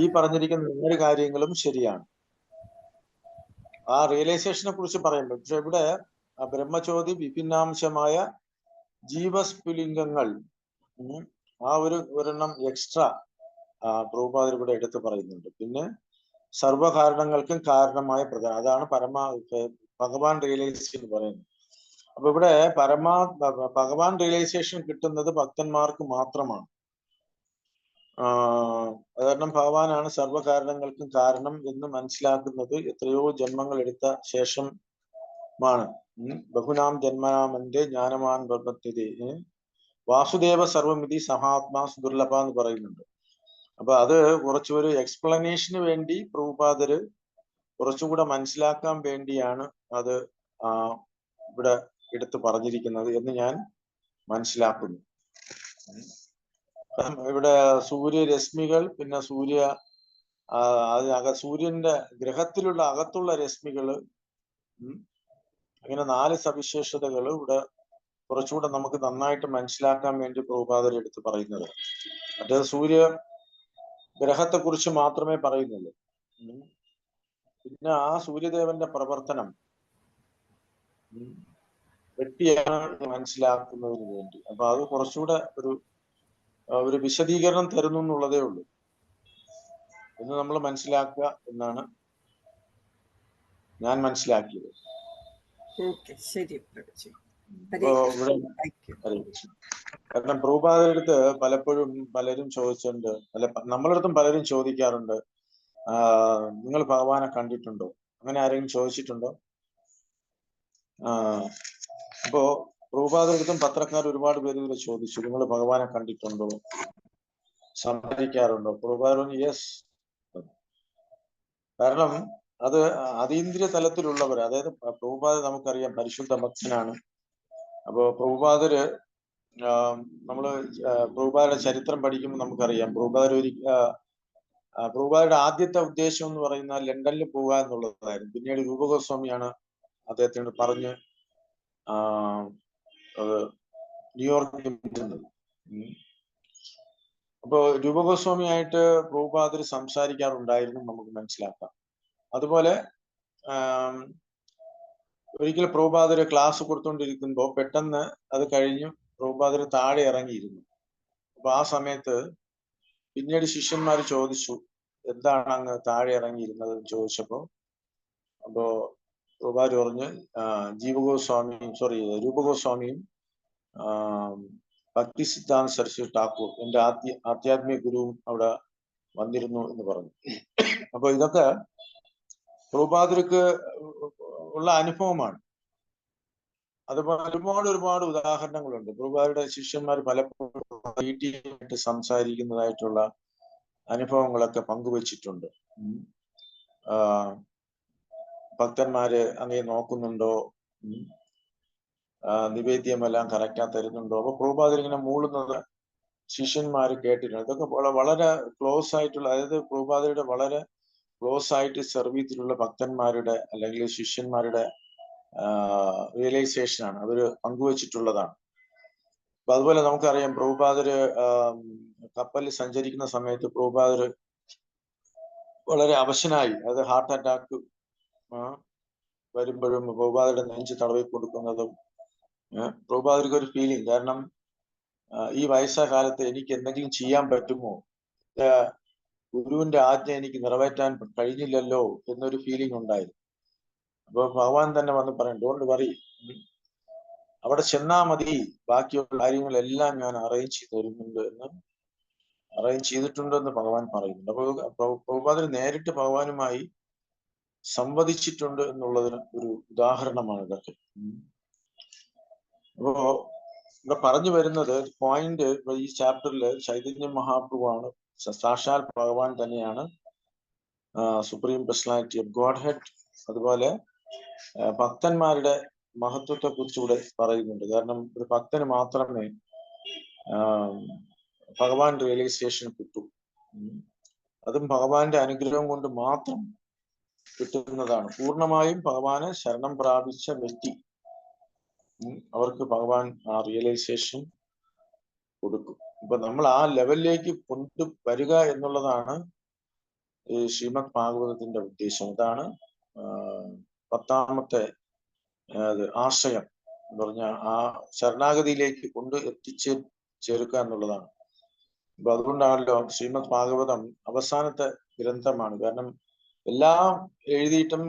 ഈ പറഞ്ഞിരിക്കുന്ന 4 കാര്യങ്ങളും ശരിയാണ് ആ റിയലൈസേഷനെ കുറിച്ച് പറയുമ്പോൾ. പക്ഷെ ഇവിടെ ബ്രഹ്മജ്യോതി വിഭിന്നാംശമായ ജീവസ്ഫുലിംഗങ്ങൾ, ആ ഒരെണ്ണം എക്സ്ട്രാ പ്രഭുപാദർ ഇവിടെ എടുത്ത് പറയുന്നുണ്ട്. പിന്നെ സർവകാരണങ്ങൾക്കും കാരണമായ പ്രധാനം, അതാണ് ഭഗവാൻ റിയലൈസേഷൻ എന്ന് പറയുന്നത്. അപ്പൊ ഇവിടെ ഭഗവാൻ റിയലൈസേഷൻ കിട്ടുന്നത് ഭക്തന്മാർക്ക് മാത്രമാണ്. കാരണം ഭഗവാനാണ് സർവകാരണങ്ങൾക്കും കാരണം എന്ന് മനസ്സിലാക്കുന്നത് എത്രയോ ജന്മങ്ങൾ എടുത്ത ശേഷമാണ്. ബഹുനാം ജന്മനാമന്റെ ജ്ഞാനമാൻ വർമ്മത്യതേ വാസുദേവ സർവമിതി സഹാത്മാ സുദുർലഭ എന്ന് പറയുന്നുണ്ട്. അപ്പൊ അത് കുറച്ചൊരു എക്സ്പ്ലനേഷന് വേണ്ടി പ്രഭുപാദര് കുറച്ചുകൂടെ മനസ്സിലാക്കാൻ വേണ്ടിയാണ് അത് ഇവിടെ എടുത്ത് പറഞ്ഞിരിക്കുന്നത് എന്ന് ഞാൻ മനസ്സിലാക്കുന്നു. ഇവിടെ സൂര്യരശ്മികൾ, പിന്നെ സൂര്യന്റെ ഗ്രഹത്തിലുള്ള അകത്തുള്ള രശ്മികള്, അങ്ങനെ 4 സവിശേഷതകൾ ഇവിടെ കുറച്ചുകൂടെ നമുക്ക് നന്നായിട്ട് മനസ്സിലാക്കാൻ വേണ്ടി പ്രഭുപാദർ എടുത്ത് പറയുന്നത്. മറ്റേ ഗ്രഹത്തെ കുറിച്ച് മാത്രമേ പറയുന്നുള്ളൂ. പിന്നെ ആ സൂര്യദേവന്റെ പ്രവർത്തനം വ്യക്തിയാണ് മനസ്സിലാക്കുന്നതിന് വേണ്ടി. അപ്പൊ അത് കുറച്ചുകൂടെ ഒരു വിശദീകരണം തരുന്നു എന്നുള്ളതേ ഉള്ളൂ എന്ന് നമ്മൾ മനസ്സിലാക്കുക എന്നാണ് ഞാൻ മനസ്സിലാക്കിയത്. കാരണം പ്രഭുപാദരുടെ അടുത്ത് പലപ്പോഴും പലരും ചോദിച്ചിട്ടുണ്ട്, നമ്മളടുത്തും പലരും ചോദിക്കാറുണ്ട്, നിങ്ങൾ ഭഗവാനെ കണ്ടിട്ടുണ്ടോ? അങ്ങനെ ആരെങ്കിലും ചോദിച്ചിട്ടുണ്ടോ? അപ്പോ പ്രഭുപാദരുടെ അടുത്തും പത്രക്കാർ ഒരുപാട് പേര് ഇതിൽ ചോദിച്ചു, നിങ്ങൾ ഭഗവാനെ കണ്ടിട്ടുണ്ടോ, സംസാരിക്കാറുണ്ടോ? പ്രഭുപാദർ യെസ്. കാരണം അത് അതീന്ദ്രിയ തലത്തിലുള്ളവർ, അതായത് പ്രഭുപാദർ നമുക്കറിയാം പരിശുദ്ധ ഭക്തനാണ്. അപ്പോ പ്രഭുപാദര് പ്രഭുപാദരുടെ ചരിത്രം പഠിക്കുമ്പോൾ നമുക്കറിയാം പ്രഭുപാദരുടെ ആദ്യത്തെ ഉദ്ദേശം എന്ന് പറയുന്ന ലണ്ടനിൽ പോകുക എന്നുള്ളതായിരുന്നു. പിന്നീട് രൂപഗോസ്വാമിയാണ് അദ്ദേഹത്തിനോട് പറഞ്ഞ് ന്യൂയോർക്കിൽ എത്തുന്നത്. അപ്പോ രൂപഗോസ്വാമിയായിട്ട് പ്രഭുപാദർ സംസാരിക്കാറുണ്ടായിരുന്നു നമുക്ക് മനസ്സിലാക്കാം. അതുപോലെ ഒരിക്കൽ പ്രഭുപാദര് ക്ലാസ് കൊടുത്തുകൊണ്ടിരിക്കുമ്പോൾ പെട്ടെന്ന് അത് കഴിഞ്ഞു പ്രഭുപാദര് താഴെ ഇറങ്ങിയിരുന്നു. അപ്പൊ ആ സമയത്ത് പിന്നീട് ശിഷ്യന്മാർ ചോദിച്ചു, എന്താണ് അങ്ങ് താഴെ ഇറങ്ങിയിരുന്നത് എന്ന് ചോദിച്ചപ്പോ അപ്പോ പ്രഭുപാദര് പറഞ്ഞ് രൂപഗോസ്വാമിയും ഭക്തി സിദ്ധാന്ത സരസ്വതി ഠാക്കൂർ എന്റെ ആധ്യാത്മിക ഗുരുവും അവിടെ വന്നിരുന്നു എന്ന് പറഞ്ഞു. അപ്പൊ ഇതൊക്കെ പ്രഭുപാദർക്ക് ഉള്ള അനുഭവമാണ്. അതുപോലെ ഒരുപാട് ഉദാഹരണങ്ങളുണ്ട്. പ്രഭുപാദരുടെ ശിഷ്യന്മാർ പലപ്പോഴും വീട്ടിൽ സംസാരിക്കുന്നതായിട്ടുള്ള അനുഭവങ്ങളൊക്കെ പങ്കുവച്ചിട്ടുണ്ട്. ഭക്തന്മാര് അങ്ങേ നോക്കുന്നുണ്ടോ, നിവേദ്യമെല്ലാം കറക്റ്റാ തരുന്നുണ്ടോ. അപ്പൊ പ്രഭുപാദർ ഇങ്ങനെ മൂളുന്നത് ശിഷ്യന്മാര് കേട്ടിട്ടുണ്ട്. ഇതൊക്കെ വളരെ ക്ലോസ് ആയിട്ടുള്ള, അതായത് പ്രഭുപാദരുടെ വളരെ ക്ലോസ് ആയിട്ട് സെർവ് ചെയ്തിട്ടുള്ള ഭക്തന്മാരുടെ അല്ലെങ്കിൽ ശിഷ്യന്മാരുടെ റിയലൈസേഷൻ ആണ്, അവര് പങ്കുവച്ചിട്ടുള്ളതാണ്. അപ്പൊ അതുപോലെ നമുക്കറിയാം പ്രഭുപാദര് കപ്പലിൽ സഞ്ചരിക്കുന്ന സമയത്ത് പ്രഭുപാദര് വളരെ അവശനായി, അതായത് ഹാർട്ട് അറ്റാക്ക് വരുമ്പോഴും പ്രഭുപാദരുടെ നെഞ്ച് തടവി കൊടുക്കുന്നതും പ്രഭുപാദർക്ക് ഒരു ഫീലിംഗ്, കാരണം ഈ വയസ്സായ കാലത്ത് എനിക്ക് എന്തെങ്കിലും ചെയ്യാൻ പറ്റുമോ, ഗുരുവിന്റെ ആജ്ഞ എനിക്ക് നിറവേറ്റാൻ കഴിഞ്ഞില്ലല്ലോ എന്നൊരു ഫീലിംഗ് ഉണ്ടായിരുന്നു. അപ്പൊ ഭഗവാൻ തന്നെ വന്ന് പറയും, ഡോണ്ട് വറി, അവിടെ ചെന്നാ മതി, ബാക്കിയുള്ള കാര്യങ്ങളെല്ലാം ഞാൻ അറേഞ്ച് ചെയ്തിട്ടുണ്ടെന്ന് ഭഗവാൻ പറയുന്നുണ്ട്. അപ്പൊ പ്രഭുപാദർ നേരിട്ട് ഭഗവാനുമായി സംവദിച്ചിട്ടുണ്ട് എന്നുള്ളതിന് ഒരു ഉദാഹരണമാണ് ഇതൊക്കെ. അപ്പോ ഇവിടെ പറഞ്ഞു വരുന്നത് പോയിന്റ്, ഈ ചാപ്റ്ററിൽ ചൈതന്യ മഹാപ്രഭുവാണ്, സാക്ഷാൽ ഭഗവാൻ തന്നെയാണ് supreme personality of God head. അതുപോലെ ഭക്തന്മാരുടെ മഹത്വത്തെ കുറിച്ചുകൂടെ പറയുന്നുണ്ട്. കാരണം ഒരു ഭക്തന് മാത്രമേ ഭഗവാൻ റിയലൈസേഷൻ കിട്ടൂ. അതും ഭഗവാന്റെ അനുഗ്രഹം കൊണ്ട് മാത്രം കിട്ടുന്നതാണ്. പൂർണ്ണമായും ഭഗവാനെ ശരണം പ്രാപിച്ച വ്യക്തി, അവർക്ക് ഭഗവാൻ ആ റിയലൈസേഷൻ കൊടുക്കും. അപ്പൊ നമ്മൾ ആ ലെവലിലേക്ക് കൊണ്ടുവരിക എന്നുള്ളതാണ് ഈ ശ്രീമദ് ഭാഗവതത്തിന്റെ ഉദ്ദേശം. ഇതാണ് 10ാമത്തെ ആശയം എന്ന് പറഞ്ഞാൽ ആ ശരണാഗതിയിലേക്ക് ചേർക്കുക എന്നുള്ളതാണ്. അപ്പൊ അതുകൊണ്ടാണല്ലോ ശ്രീമദ് ഭാഗവതം അവസാനത്തെ ഗ്രന്ഥമാണ്. കാരണം എല്ലാം എഴുതിയിട്ടും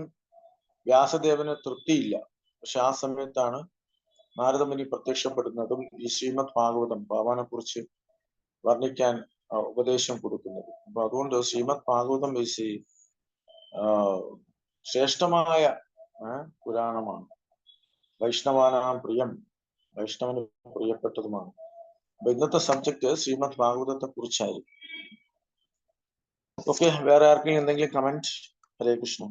വ്യാസദേവന് തൃപ്തിയില്ല. പക്ഷെ ആ സമയത്താണ് നാരദമുനി പ്രത്യക്ഷപ്പെടുന്നതും ഈ ശ്രീമദ് ഭാഗവതം ഭഗവാനെ കുറിച്ച് വർണ്ണിക്കാൻ ഉപദേശം കൊടുക്കുന്നത്. അപ്പൊ അതുകൊണ്ട് ശ്രീമദ് ഭാഗവതം ശ്രേഷ്ഠമായ പുരാണമാണ്. വൈഷ്ണവാനാം പ്രിയം, വൈഷ്ണവന് പ്രിയപ്പെട്ടതുമാണ്. അപ്പൊ ഇന്നത്തെ സബ്ജക്ട് ശ്രീമദ് ഭാഗവതത്തെ കുറിച്ചായിരുന്നു. ഓക്കെ, വേറെ ആർക്കെങ്കിലും എന്തെങ്കിലും കമന്റ്? ഹരേ കൃഷ്ണ.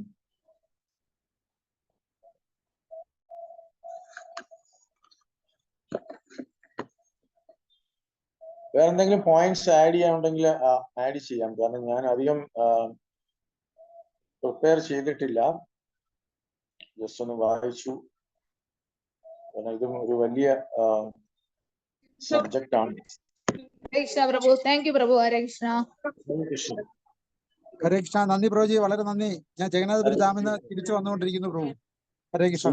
വേറെ എന്തെങ്കിലും പോയിന്റ്സ് ആഡ് ചെയ്യാനുണ്ടെങ്കിൽ ആഡ് ചെയ്യാം. കാരണം ഞാൻ അധികം പ്രിപ്പയർ ചെയ്തിട്ടില്ല, ജസ്റ്റ് ഒന്ന് വായിച്ചു. കാരണം ഇതും ഒരു വലിയ സബ്ജക്റ്റ് ആണ്. പ്രഭു, താങ്ക് യു പ്രഭു. ഹരേ കൃഷ്ണ. ഹരേ കൃഷ്ണ. നന്ദി പ്രഭുജി, വളരെ നന്ദി. ഞാൻ ജഗന്നാഥപുരി ഡാമിന്ന് തിരിച്ചു വന്നുകൊണ്ടിരിക്കുന്നു പ്രഭു. ഹരേ കൃഷ്ണ.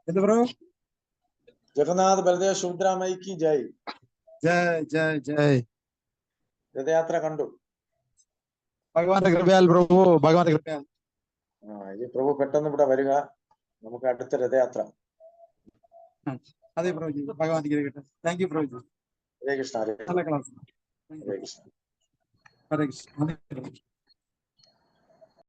എന്ത് പ്രഭു? ജഗന്നാഥ് ബലദേവ് സുഭദ്രാമയ്ക്ക് ജയ്. ജയ് ജയ് ജയ്. രഥയാത്ര കണ്ടു? ഭഗവാന്റെ കൃപയാൽ പ്രഭു, ഭഗവാന്റെ കൃപയാൽ. ഈ പ്രഭു പെട്ടെന്ന് ഇവിടെ വരിക, നമുക്ക് അടുത്ത രഥയാത്ര. അതെ പ്രഭുജി, ഭഗവാന്റെ കൃപ. Thank you പ്രഭുജി. ഹരേ കൃഷ്ണ. നല്ല ക്ലാസ്. ഹരേ കൃഷ്ണ. ഹരേ കൃഷ്ണ.